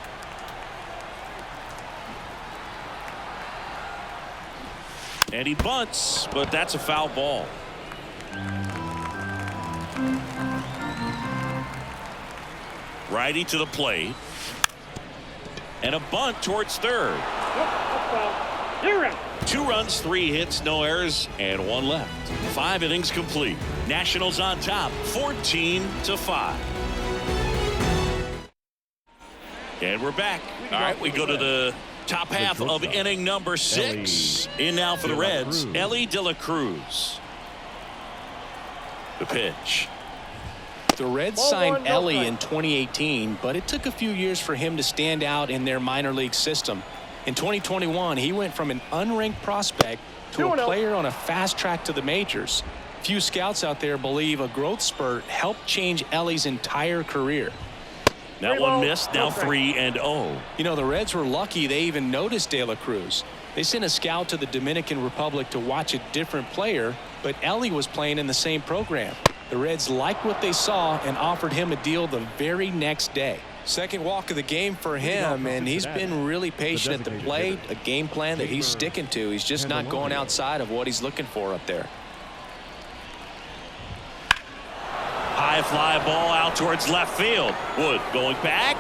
And he bunts, but that's a foul ball. Righty to the plate. And a bunt towards third. 2 runs, 3 hits, no errors, and 1 left. 5 innings complete. Nationals on top, 14-5. And we're back. All right, we go to the top half of inning number 6. In now for the Reds, Elly De La Cruz. The pitch. The Reds signed Elly in 2018, but it took a few years for him to stand out in their minor league system. In 2021, he went from an unranked prospect to a player on a fast track to the majors. Few scouts out there believe a growth spurt helped change Elly's entire career. That one missed, now 3-0. You know, the Reds were lucky they even noticed De La Cruz. They sent a scout to the Dominican Republic to watch a different player, but Elly was playing in the same program. The Reds liked what they saw and offered him a deal the very next day. Second walk of the game for him, and he's been really patient at the plate, a game plan that he's sticking to. He's just not going outside of what he's looking for up there. High fly ball out towards left field. Wood going back.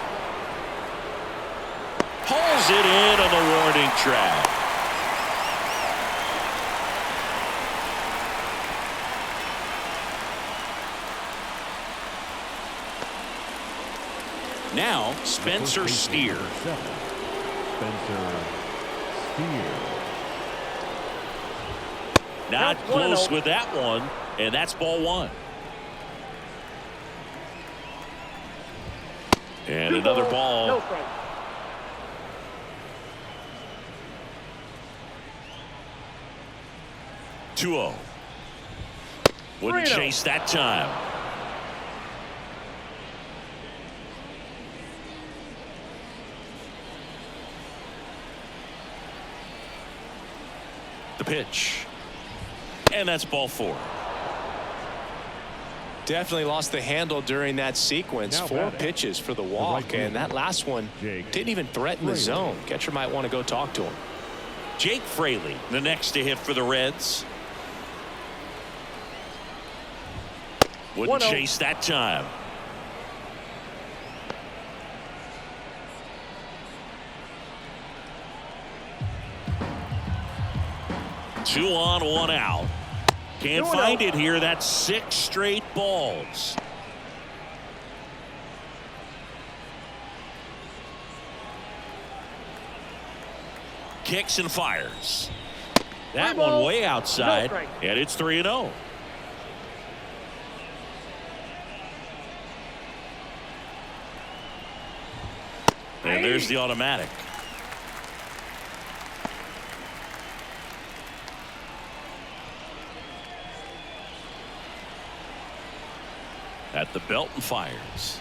Pulls it in on the warning track. Now, Spencer Steer. Spencer Steer. Not close with that one, and that's ball 1. And another ball. 2-0. Wouldn't chase that time. The pitch. And that's ball 4. Definitely lost the handle during that sequence. 4 pitches for the walk, and that last one didn't even threaten the zone. Catcher might want to go talk to him. Jake Fraley, the next to hit for the Reds. Wouldn't chase that time. Two on, 1 out. Can't find it here. That's 6 straight balls. Kicks and fires. That one way outside, and it's 3-0. And there's the automatic. At the belt and fires.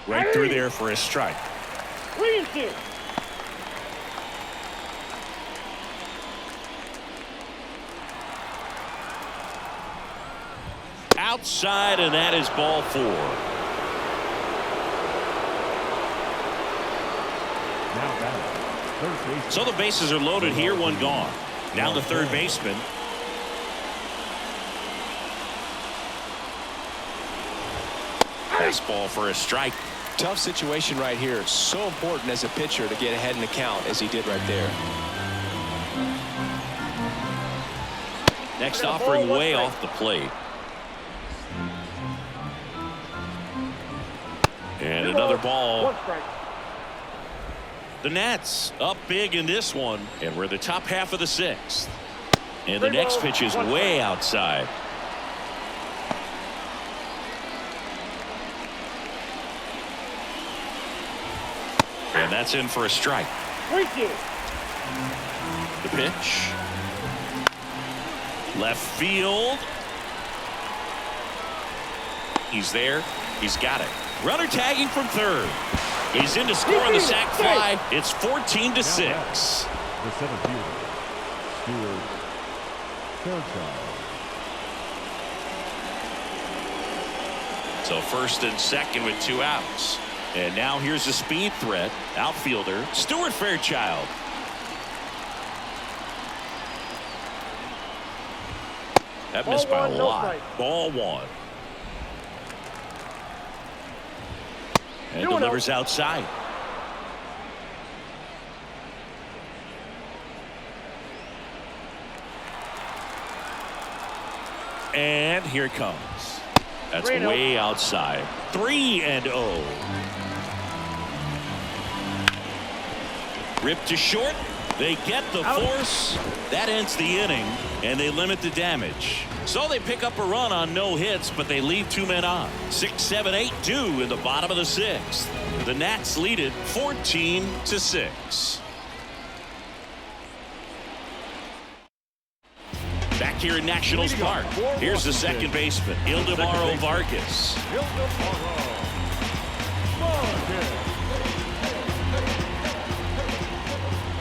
Right through there for a strike. 3-2. Outside, and that is ball 4. Now batting, third baseman. So the bases are loaded here, one gone. Now the third baseman. Fastball for a strike. Tough situation right here. So important as a pitcher to get ahead in the count as he did right there. Next offering way off the plate. And another ball. 1 strike. The Nats up big in this one, and we're the top half of the 6th. And the next pitch is way outside. And that's in for a strike. 3-2. The pitch. Left field. He's there. He's got it. Runner tagging from third. He's in to score on the sac fly. It's 14-6. The center fielder, Stuart Fairchild. So first and second with 2 outs. And now here's a speed threat. Outfielder Stuart Fairchild. That missed by a lot. Ball 1. And delivers outside. And here it comes. That's way outside. 3-0. Ripped to short. They get the force. That ends the inning, and they limit the damage. So they pick up a run on no hits, but they leave 2 men on. 6, 7, 8, 2 in the bottom of the 6th. The Nats lead it 14-6. Back here in Nationals Park. Here's the second baseman, Ildemaro Vargas.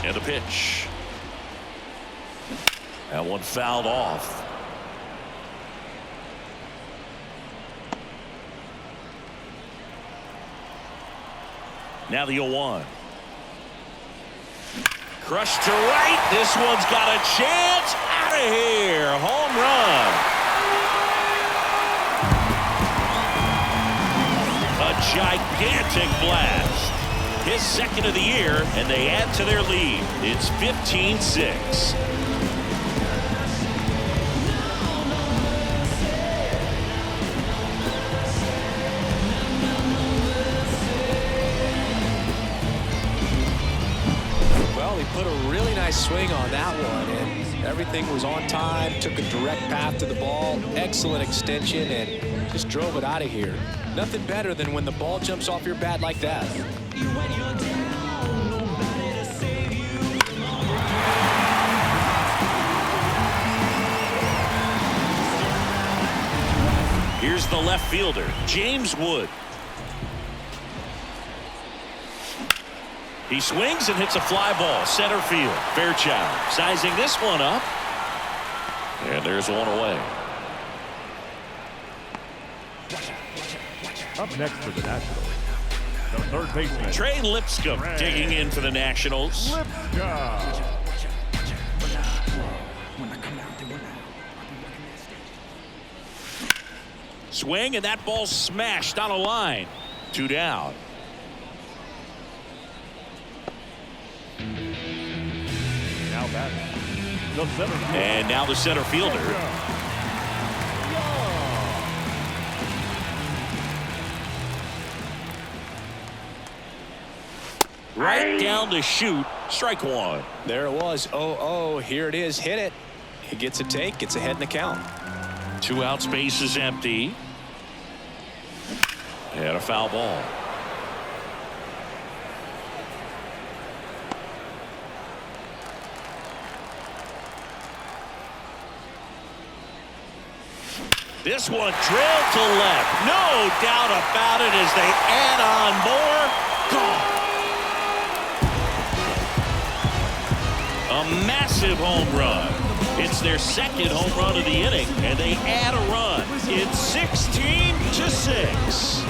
And the pitch. That one fouled off. Now the 0-1. Crushed to right. This one's got a chance. Out of here. Home run. A gigantic blast. His second of the year, and they add to their lead. It's 15-6. Well, he put a really nice swing on that one, and everything was on time. Took a direct path to the ball. Excellent extension, and just drove it out of here. Nothing better than when the ball jumps off your bat like that. Here's the left fielder, James Wood. He swings and hits a fly ball, center field. Fairchild sizing this one up. And there's one away. Up next for the Nationals, the third baseman, Trey Lipscomb digging in for the Nationals. Lipscomb. Swing, and that ball smashed on a line. 2 down. Now batting, the center fielder. And now the center fielder. Right down to shoot. Strike 1. There it was. 0-0. Here it is. Hit it. He gets a take. Gets ahead in the count. 2 outs, base is empty. And a foul ball. This one drilled to left. No doubt about it as they add on more. Gone. A massive home run. It's their second home run of the inning, and they add a run. It's 16-6.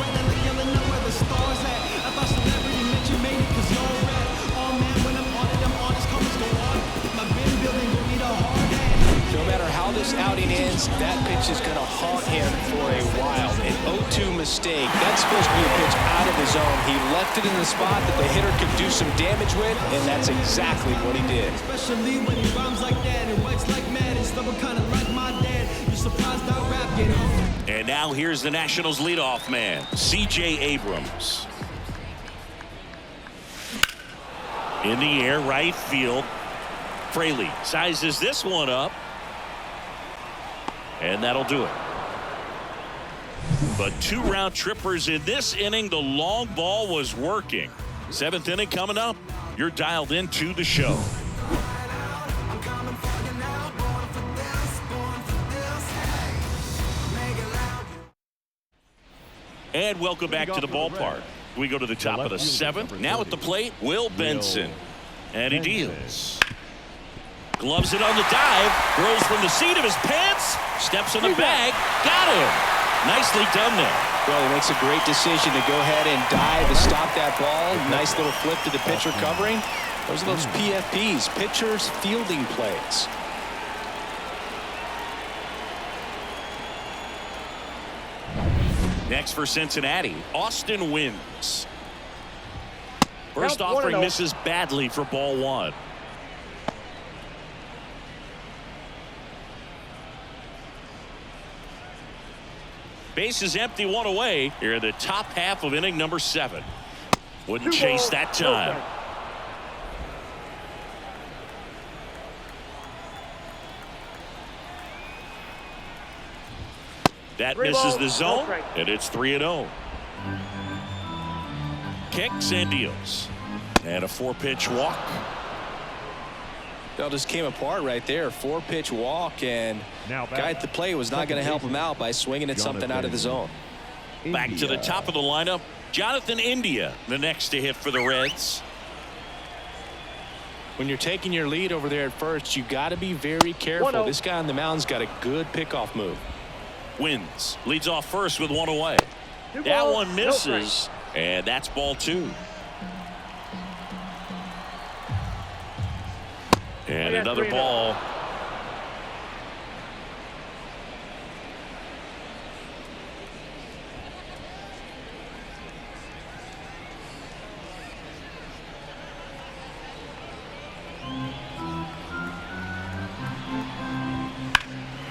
No matter how this outing ends, that pitch is going to haunt him for a while. An 0-2 mistake. That's supposed to be a pitch out of the zone. He left it in the spot that the hitter could do some damage with, and that's exactly what he did. Especially when he rhymes like that and writes like mad and stubborn, kind of like my dad. You're surprised I rap, get home. And now here's the Nationals leadoff man, C.J. Abrams. In the air, right field. Fraley sizes this one up. And that'll do it. But 2 round trippers in this inning. The long ball was working. 7th inning coming up. You're dialed into the show. And welcome back to the ballpark. We go to the top of the 7th. Now at the plate, Will Benson. And he deals. Gloves it on the dive. Throws from the seat of his pants. Steps in the bag. Got him. Nicely done there. Well, he makes a great decision to go ahead and dive to stop that ball. Nice little flip to the pitcher covering. Those are those PFPs, pitchers fielding plays. Next for Cincinnati, Austin Wynns. First offering misses badly for ball 1. Base is empty, 1 away. Here in the top half of inning number 7. Wouldn't chase that time. That misses the zone, and it's 3-0. Kicks and deals. And a 4-pitch walk. That just came apart right there. 4-pitch walk, and guy at the plate was not going to help him out by swinging at something out of the zone. Back to the top of the lineup, Jonathan India, the next to hit for the Reds. When you're taking your lead over there at first, you got to be very careful. This guy on the mound's got a good pickoff move. Wins, leads off first with 1 away. That one misses, and that's ball 2. And another ball.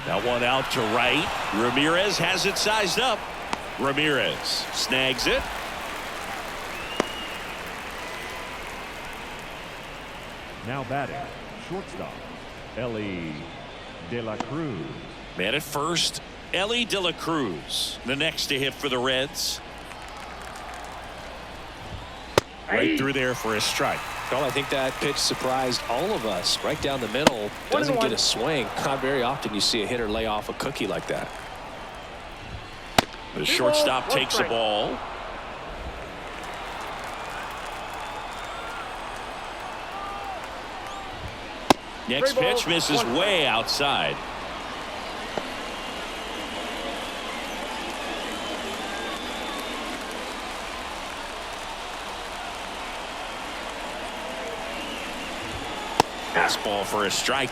That one out to right. Ramirez has it sized up. Ramirez snags it. Now batting, shortstop, Ellie De La Cruz. Man at first, Ellie De La Cruz, the next to hit for the Reds. Right through there for a strike. Well, I think that pitch surprised all of us. Right down the middle, doesn't get a swing. Not very often you see a hitter lay off a cookie like that. The shortstop takes the ball. Next pitch misses way outside. Fastball for a strike.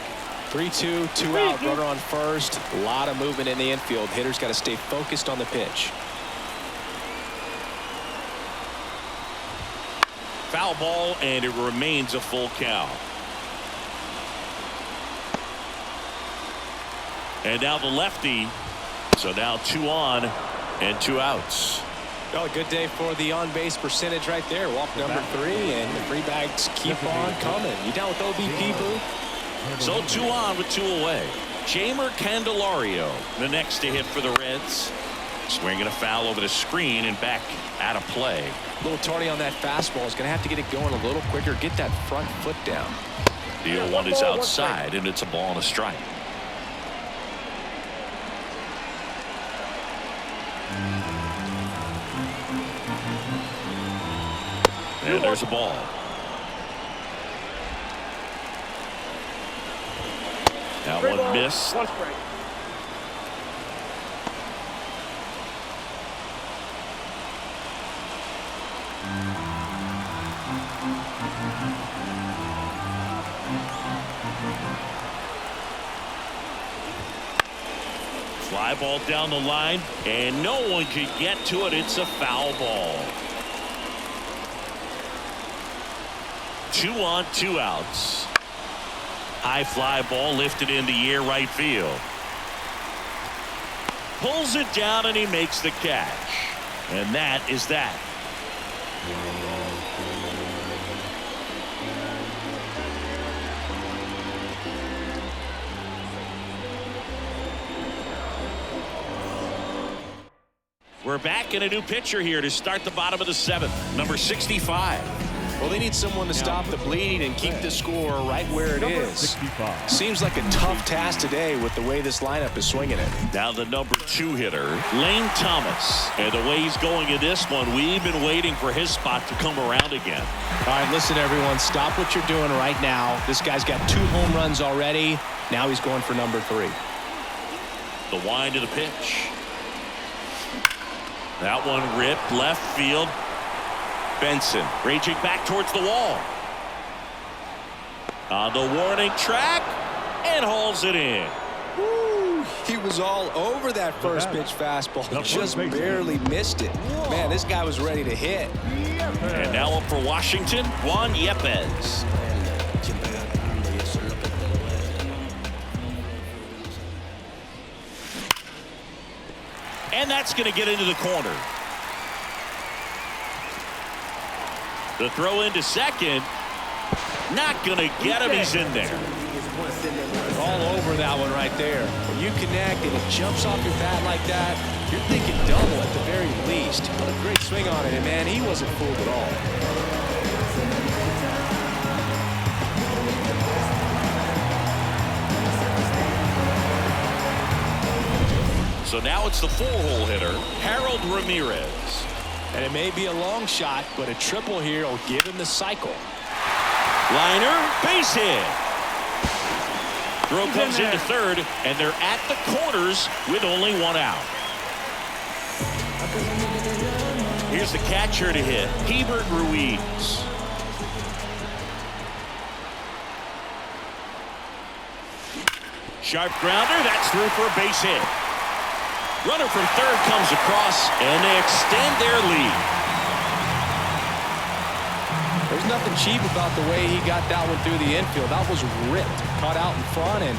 3-2, 2 out, runner on first. A lot of movement in the infield. Hitter's got to stay focused on the pitch. Foul ball, and it remains a full count. And now the lefty. So now 2 on and 2 outs. Well, a good day for the on-base percentage right there. Walk number 3, and the free bags keep on coming. You down with OBP, Boo? So 2 on with 2 away. Jamer Candelario, the next to hit for the Reds. Swinging a foul over the screen and back out of play. A little tardy on that fastball. Is going to have to get it going a little quicker. Get that front foot down. The 0-1 is outside, and it's a ball and a strike. And there's a ball. That one missed. One strike. Fly ball down the line, and no one could get to it. It's a foul ball. 2 on, 2 outs. High fly ball lifted in the air right field. Pulls it down and he makes the catch. And that is that. We're back in a new pitcher here to start the bottom of the 7th. Number 65. Well, they need someone to stop the bleeding and keep the score right where it is. 65. Seems like a tough task today with the way this lineup is swinging it. Now the number 2 hitter, Lane Thomas. And the way he's going in this one, we've been waiting for his spot to come around again. All right, listen, everyone, stop what you're doing right now. This guy's got 2 home runs already. Now he's going for number 3. The wind of the pitch. That one ripped left field. Benson raging back towards the wall. On the warning track and hauls it in. Woo, he was all over that first pitch fastball. He just barely missed it. Man, this guy was ready to hit. And now up for Washington, Juan Yepez. And that's going to get into the corner. The throw into second. Not going to get him. He's in there. All over that one right there. When you connect and it jumps off your bat like that, you're thinking double at the very least. What a great swing on it. And, man, he wasn't fooled at all. So now it's the 4-hole hitter, Harold Ramirez. And it may be a long shot, but a triple here will give him the cycle. Liner, base hit. Throw comes into third, and they're at the corners with only 1 out. Here's the catcher to hit, Hebert Ruiz. Sharp grounder, that's through for a base hit. Runner from third comes across, and they extend their lead. There's nothing cheap about the way he got that one through the infield. That was ripped, caught out in front, and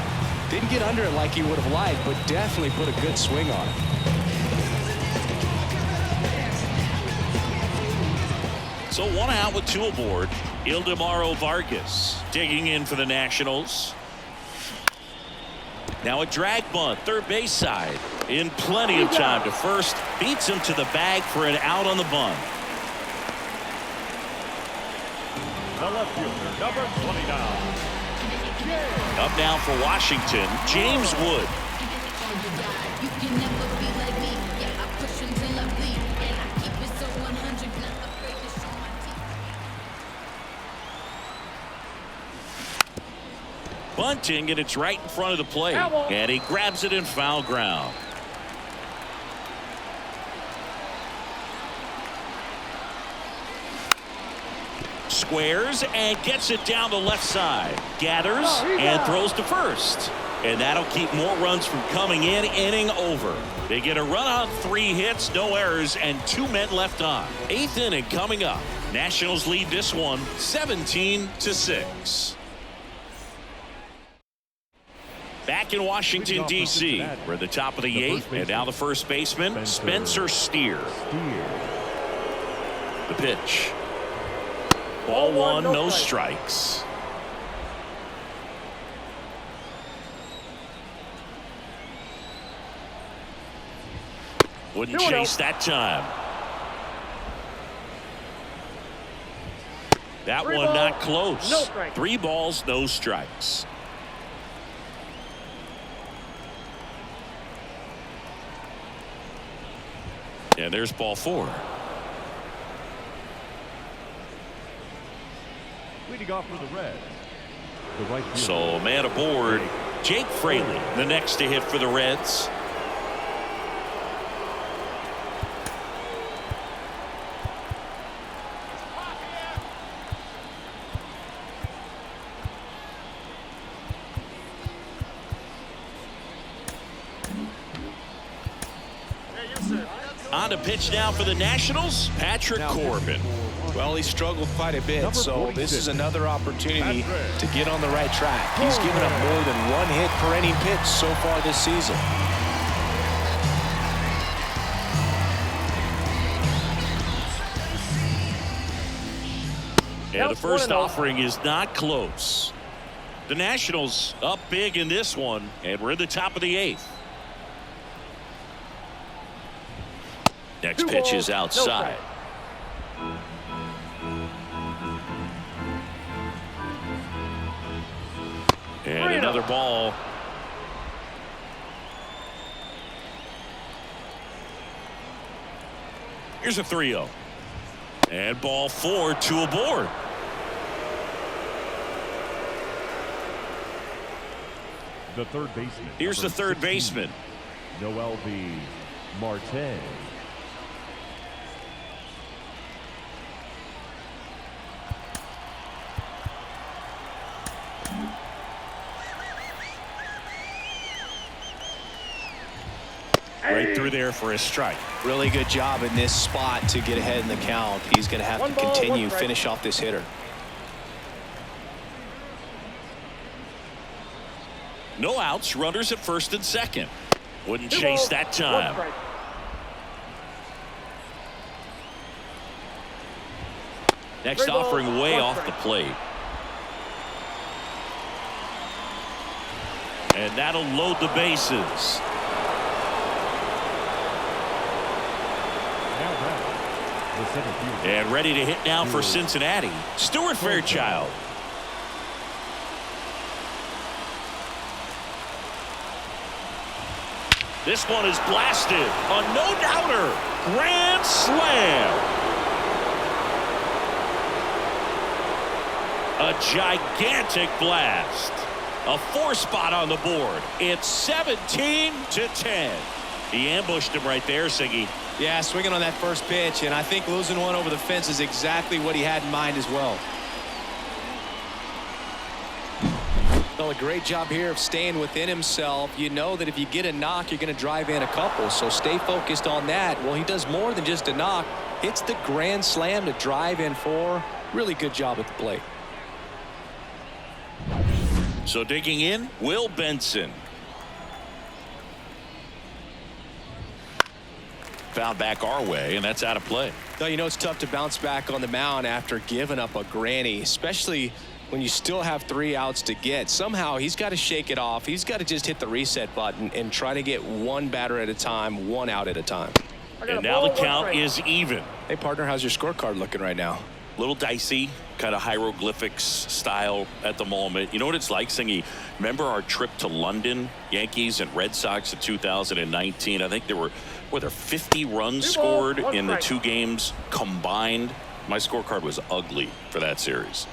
didn't get under it like he would have liked, but definitely put a good swing on it. So 1 out with 2 aboard. Ildemaro Vargas digging in for the Nationals. Now a drag bunt, third base side. In plenty of time to first. Beats him to the bag for an out on the bunt. The left fielder, number 29. Up now for Washington, James Wood. Bunting, and it's right in front of the plate. And he grabs it in foul ground. Squares and gets it down the left side. Gathers and throws to first. And that'll keep more runs from coming in. Inning over. They get a run on 3 hits, no errors, and 2 men left on. 8th inning coming up. Nationals lead this one 17-6. Back in Washington, D.C. We're at the top of the 8th, and now the first baseman, Spencer Steer. The pitch. Ball 1, no strikes. Wouldn't chase that time. That one not close. 3 balls, no strikes. And there's ball 4. Leading off for the Reds, the right fielder. So man aboard, Jake Fraley, the next to hit for the Reds. On to pitch now for the Nationals, Patrick Corbin. Well, he struggled quite a bit, so this is another opportunity to get on the right track. He's given up more than one hit per inning pitch so far this season. And the first offering is not close. The Nationals up big in this one, and we're in the top of the 8th. Next pitch is outside. And another ball. Here's a 3-0. And ball 4, 2 aboard. The third baseman. Here's the third 16, baseman. Noel B. Marte. Right through there for a strike. Really good job in this spot to get ahead in the count. He's going to have to continue, finish off this hitter. No outs, runners at first and second. Wouldn't chase that time. Next offering way off the plate. And that'll load the bases. And ready to hit now for Cincinnati, Stuart Fairchild. This one is blasted. A no-doubter. Grand slam. A gigantic blast. A 4-spot on the board. It's 17-10. He ambushed him right there, Siggy. Yeah, swinging on that first pitch, and I think losing one over the fence is exactly what he had in mind as well. Well, a great job here of staying within himself. You know that if you get a knock, you're going to drive in a couple, so stay focused on that. Well, he does more than just a knock. Hits the grand slam to drive in 4. Really good job at the plate. So digging in, Will Benson. Found back our way, and that's out of play. Now, you know it's tough to bounce back on the mound after giving up a granny, especially when you still have 3 outs to get. Somehow he's got to shake it off. He's got to just hit the reset button and try to get one batter at a time, 1 out at a time. And now the count is even. Hey, partner, how's your scorecard looking right now? Little dicey, kind of hieroglyphics style at the moment. You know what it's like, Singy? Remember our trip to London, Yankees and Red Sox in 2019? I think there were 50 runs scored in the 2 games combined. My scorecard was ugly for that series.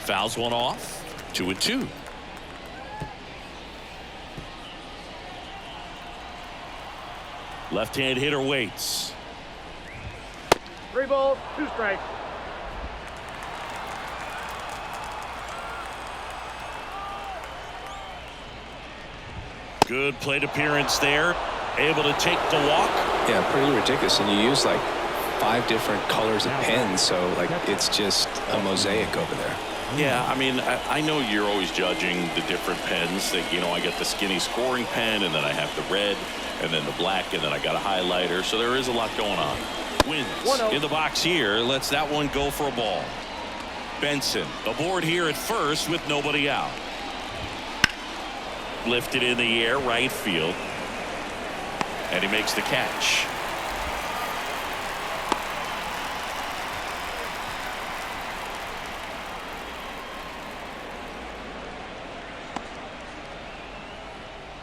Fouls one off. 2-2. Left-hand hitter waits. 3 balls, 2 strikes. Good plate appearance there. Able to take the walk. Yeah, pretty ridiculous. And you use like 5 different colors of pens, so like it's just a mosaic over there. Yeah, I mean, I know you're always judging the different pens. That, you know, I got the skinny scoring pen, and then I have the red, and then the black, and then I got a highlighter. So there is a lot going on. Wins in the box here. Lets that one go for a ball. Benson aboard here at first with nobody out. Lifted in the air, right field. And he makes the catch.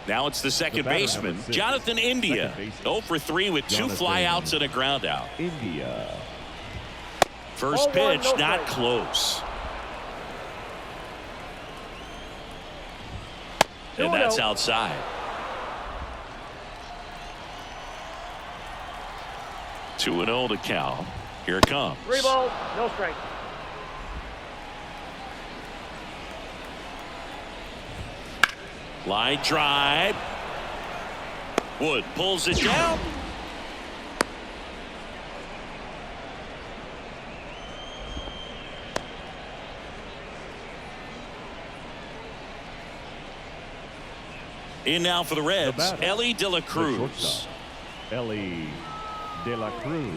Now it's the second baseman, Jonathan India. 0 for 3 with 2 flyouts and a ground out. India. First pitch, not close. And that's outside. 2-0 to count. Here it comes. 3 balls, no strikes. Line drive. Wood pulls it down. In now for the Reds, Ellie De La Cruz. Ellie De La Cruz.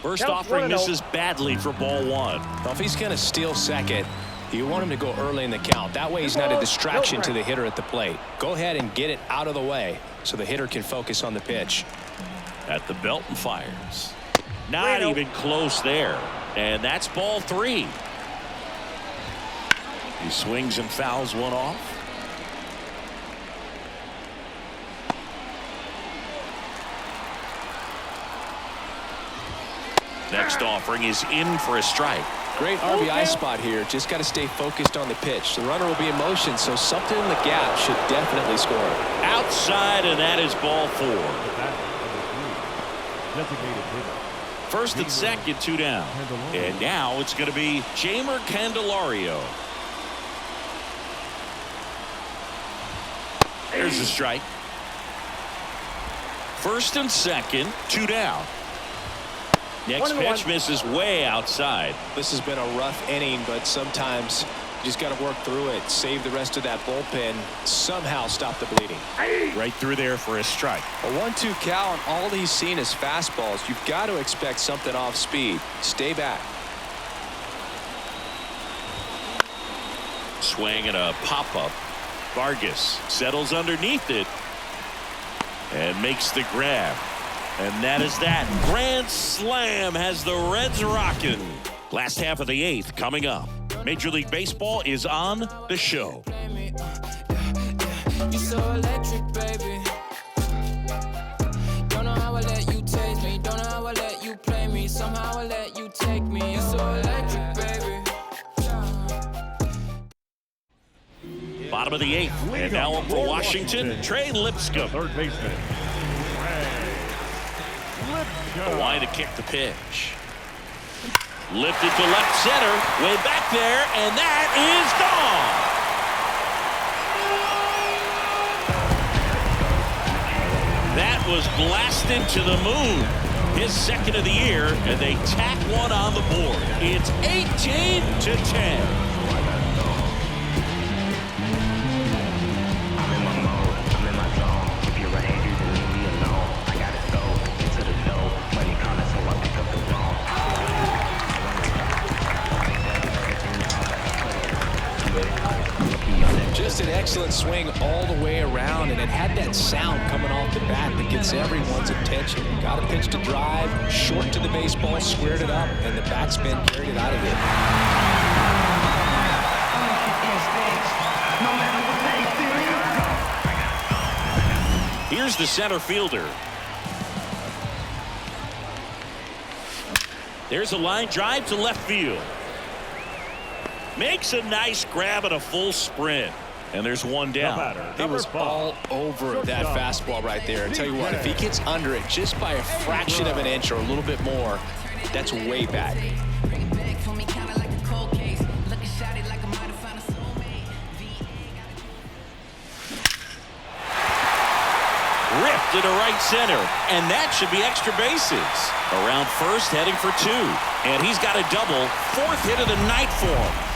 First offering misses badly for ball 1. Well, if he's going to steal second, you want him to go early in the count. That way he's not a distraction to the hitter at the plate. Go ahead and get it out of the way so the hitter can focus on the pitch. At the belt and fires. Not even close there. And that's ball 3. He swings and fouls one off. Next offering is in for a strike. Great RBI spot here. Just got to stay focused on the pitch. The runner will be in motion, so something in the gap should definitely score. Outside, and that is ball 4. Designated hitter. First and second, 2 down. And now it's going to be Jamer Candelario. There's the strike. First and second, 2 down. Next pitch misses way outside. This has been a rough inning, but sometimes you just got to work through it, save the rest of that bullpen, somehow stop the bleeding. Right through there for a strike. A 1-2 count, all he's seen is fastballs. You've got to expect something off speed. Stay back. Swing and a pop-up. Vargas settles underneath it and makes the grab. And that is that. Grand slam has the Reds rocking. Last half of the 8th coming up. Major League Baseball is on the show. You so electric, baby. Don't know how I let you taste me. Don't know how I let you play me. Somehow I let you take me. You so electric, baby. Bottom of the 8th. And now up for Washington, Trey Lipscomb. Third baseman. A line to kick the pitch. Lifted to left center. Way back there, and that is gone. That was blasted to the moon. His second of the year, and they tack one on the board. It's 18-10. Just an excellent swing all the way around, and it had that sound coming off the bat that gets everyone's attention. Got a pitch to drive, short to the baseball, squared it up, and the backspin carried it out of here. Here's the center fielder. There's a line drive to left field. Makes a nice grab and a full sprint. And there's one down. He was all over that fastball right there. And tell you what, if he gets under it just by a fraction of an inch or a little bit more, that's way back. Ripped into right center, and that should be extra bases. Around first, heading for 2. And he's got a double. 4th hit of the night for him.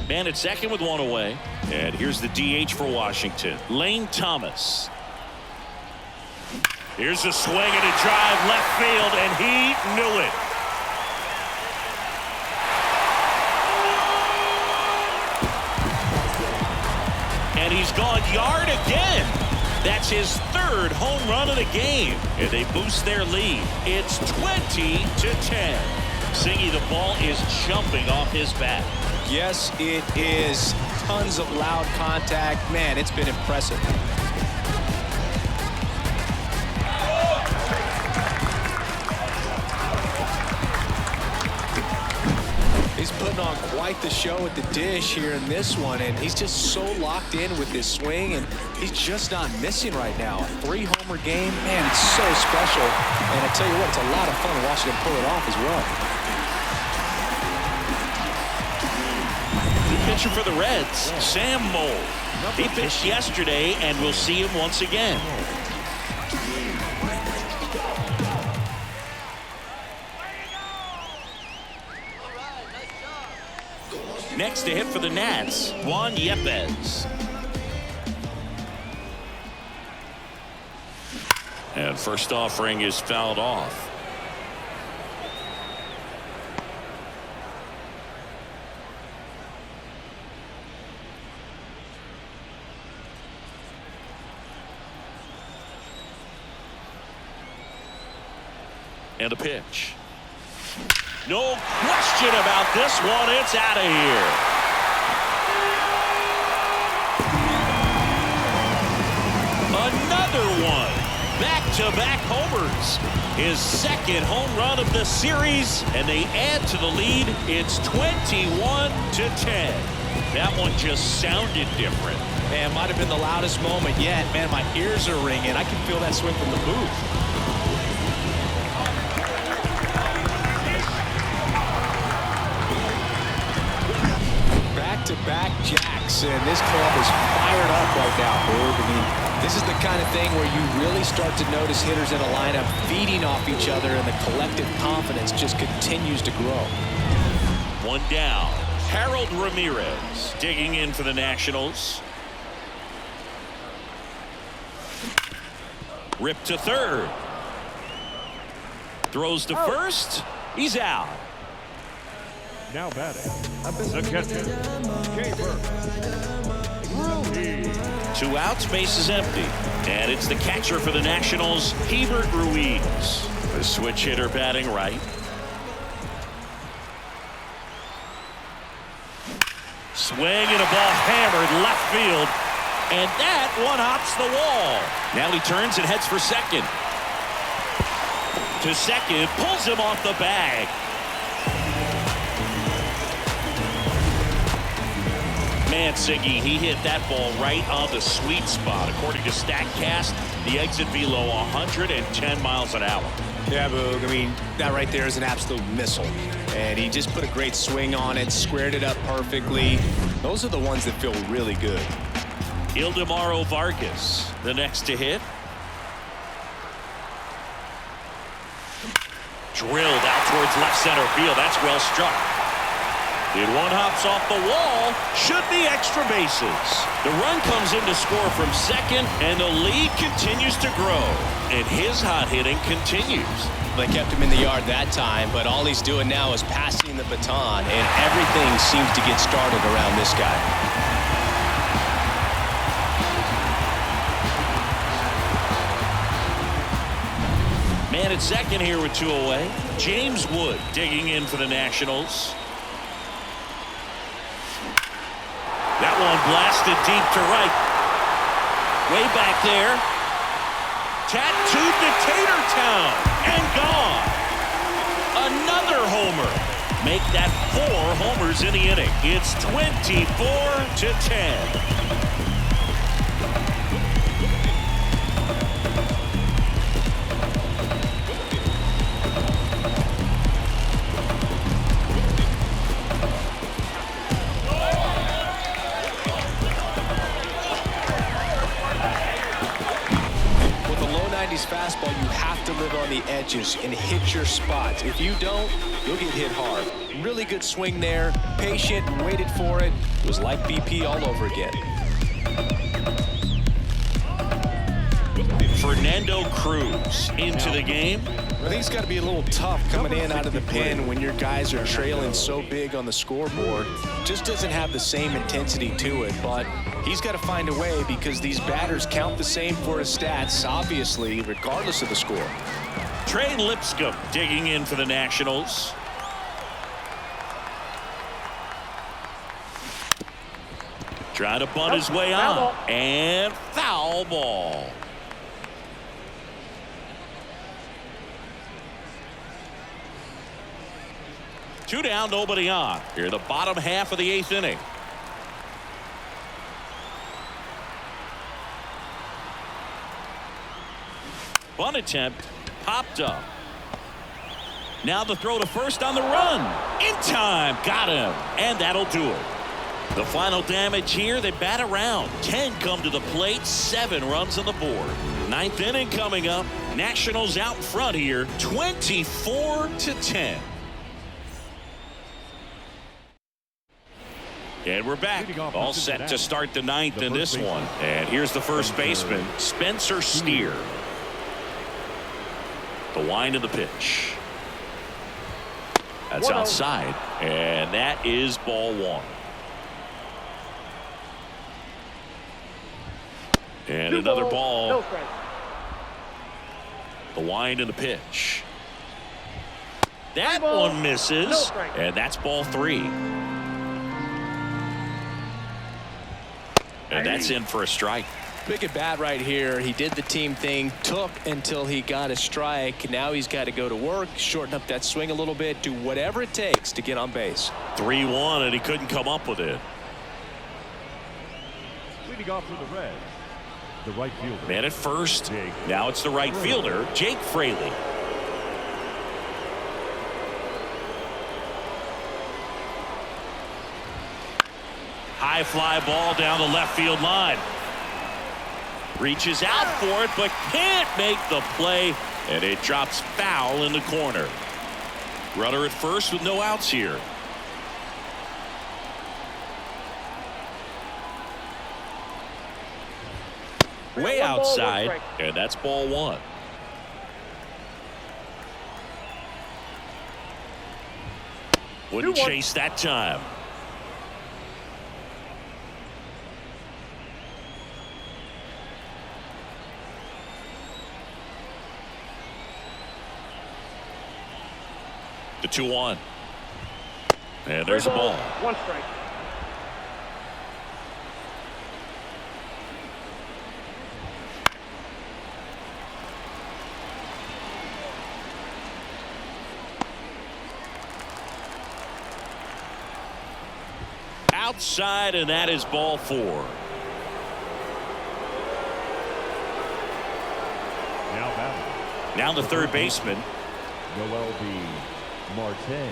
Man at second with 1 away. And here's the DH for Washington, Lane Thomas. Here's a swing and a drive left field, and he knew it. And he's gone yard again. That's his third home run of the game. And they boost their lead. It's 20-10. Singy, the ball is jumping off his bat. Yes, it is. Tons of loud contact. Man, it's been impressive. He's putting on quite the show at the dish here in this one, and he's just so locked in with his swing, and he's just not missing right now. A 3-homer game, man, it's so special. And I tell you what, it's a lot of fun watching him pull it off as well. New pitcher for the Reds, Sam Moll. He pitched yesterday, and we'll see him once again. Next to hit for the Nats, Juan Yepez. And first offering is fouled off. And a pitch. No question about this one. It's out of here. Another one. Back-to-back homers. His second home run of the series, and they add to the lead. It's 21-10. That one just sounded different. Man, might have been the loudest moment yet. Man, my ears are ringing. I can feel that swing from the booth. Back-to-back jacks, and this club is fired up right now, Berg. I mean, this is the kind of thing where you really start to notice hitters in a lineup feeding off each other, and the collective confidence just continues to grow. One down. Harold Ramirez digging in for the Nationals. Ripped to third. Throws to first. He's out. Now batting, the catcher, Irvin. 2 outs, base is empty. And it's the catcher for the Nationals, Hebert Ruiz. The switch hitter batting right. Swing and a ball hammered left field. And that one hops the wall. Now he turns and heads for second. To second, pulls him off the bag. Man, Siggy, he hit that ball right on the sweet spot. According to StatCast, the exit velo 110 miles an hour. Yeah, Boog, I mean, that right there is an absolute missile. And he just put a great swing on it, squared it up perfectly. Those are the ones that feel really good. Ildemaro Vargas, the next to hit. Drilled out towards left center field. That's well struck. It one hops off the wall. Should be extra bases. The run comes in to score from second, and the lead continues to grow. And his hot hitting continues. They kept him in the yard that time, but all he's doing now is passing the baton, and everything seems to get started around this guy. Man at second here with 2 away. James Wood digging in for the Nationals. That one blasted deep to right. Way back there. Tattooed to Tatertown. And gone. Another homer. Make that 4 homers in the inning. It's 24-10. Fastball, you have to live on the edges and hit your spots. If you don't, you'll get hit hard. Really good swing there, patient, waited for it. It was like BP all over again. Fernando Cruz into the game. I think it's got to be a little tough coming in out of the pen when your guys are trailing so big on the scoreboard. Just doesn't have the same intensity to it, but he's got to find a way because these batters count the same for his stats, obviously, regardless of the score. Trey Lipscomb digging in for the Nationals. Trying to bunt his way on. And foul ball. Two down, nobody on. Here in the bottom half of the 8th inning. Bunt attempt popped up. Now the throw to first on the run. In time. Got him. And that'll do it. The final damage here, they bat around. 10 come to the plate, 7 runs on the board. 9th inning coming up. Nationals out in front here, 24-10. And we're back. All set to start the 9th in this one. And here's the first baseman, Spencer Steer. The wind of the pitch. That's outside. And that is ball 1. And another ball. The wind and the pitch. That one misses. And that's ball 3. And that's in for a strike. Big at bat right here. He did the team thing, took until he got a strike. Now he's got to go to work, shorten up that swing a little bit, do whatever it takes to get on base. 3-1, and he couldn't come up with it. Leading off for the Reds, the right fielder. Man at first. Now it's the right fielder, Jake Fraley. High fly ball down the left field line. Reaches out for it, but can't make the play, and it drops foul in the corner. Runner at first with no outs here. Way outside, and that's ball 1. Wouldn't chase that time. The 2-1. And there's a ball. 1 strike. Outside, and that is ball 4. Now batting. Now the third baseman. Noel B. Marte.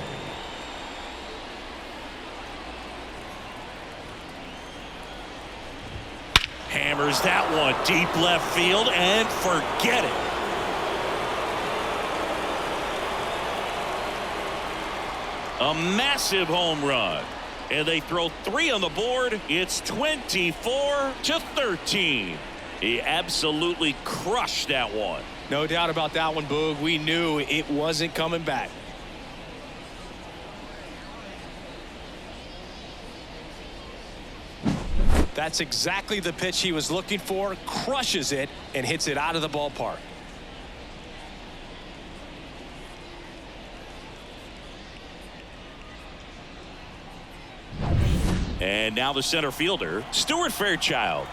Hammers that one deep left field and forget it. A massive home run. And they throw 3 on the board. It's 24-13. He absolutely crushed that one. No doubt about that one, Boog. We knew it wasn't coming back. That's exactly the pitch he was looking for. Crushes it and hits it out of the ballpark. And now the center fielder, Stuart Fairchild.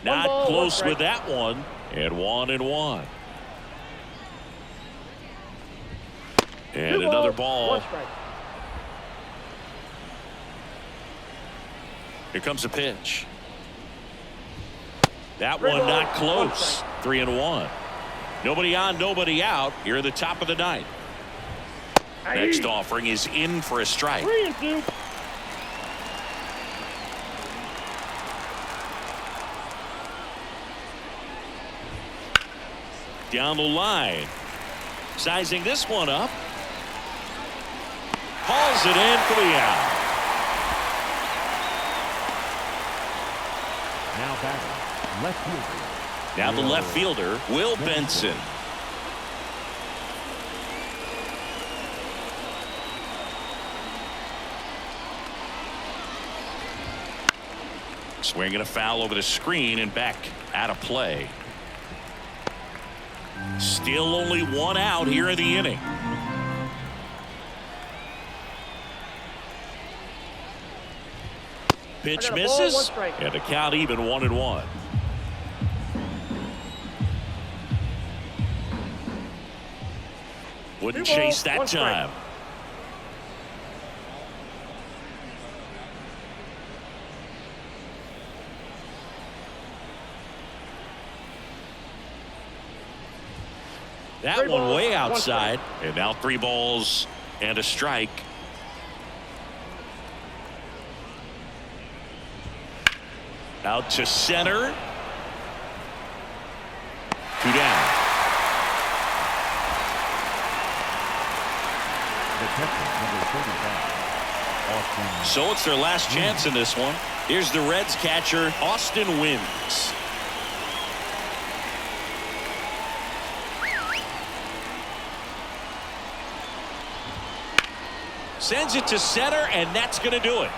Not close with that one. And 1-1. And another ball. Here comes a pitch. That one not close. 3-1. Nobody on, nobody out. Here at the top of the 9th. Next offering is in for a strike. 3-2. Down the line. Sizing this one up. Hauls it in for the out. Now batting, left fielder. Now the left fielder, Will Benson. Swinging a foul over the screen and back out of play. Still only one out here in the inning. Pitch misses, and the count even 1-1. Wouldn't chase that time. That one way outside, and now 3 balls and a strike. Out to center. 2 down. The catcher, number 35, Austin. So it's their last chance in this one. Here's the Reds catcher, Austin Wynns. Sends it to center, and that's going to do it.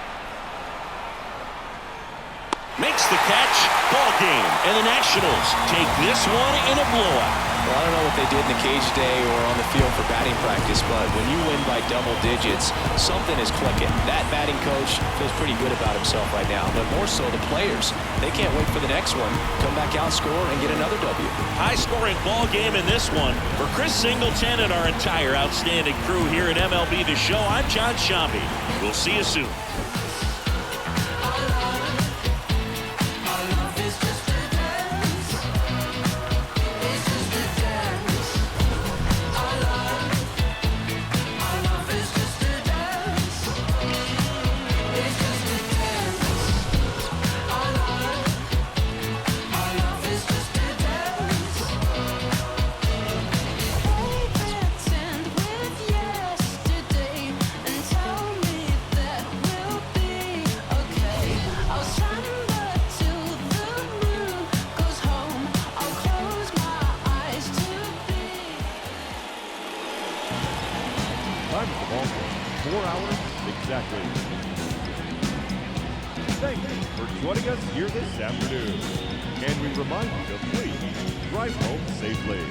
Makes the catch. Ball game. And the Nationals take this one in a blowout. Well, I don't know what they did in the cage day or on the field for batting practice, but when you win by double digits, something is clicking. That batting coach feels pretty good about himself right now, but more so the players. They can't wait for the next one. Come back out, score, and get another W. High-scoring ball game in this one. For Chris Singleton and our entire outstanding crew here at MLB The Show, I'm John Shambi. We'll see you soon. Time of the ball game, 4 hours exactly. Thank you for joining us here this afternoon. And we remind you to please drive home safely.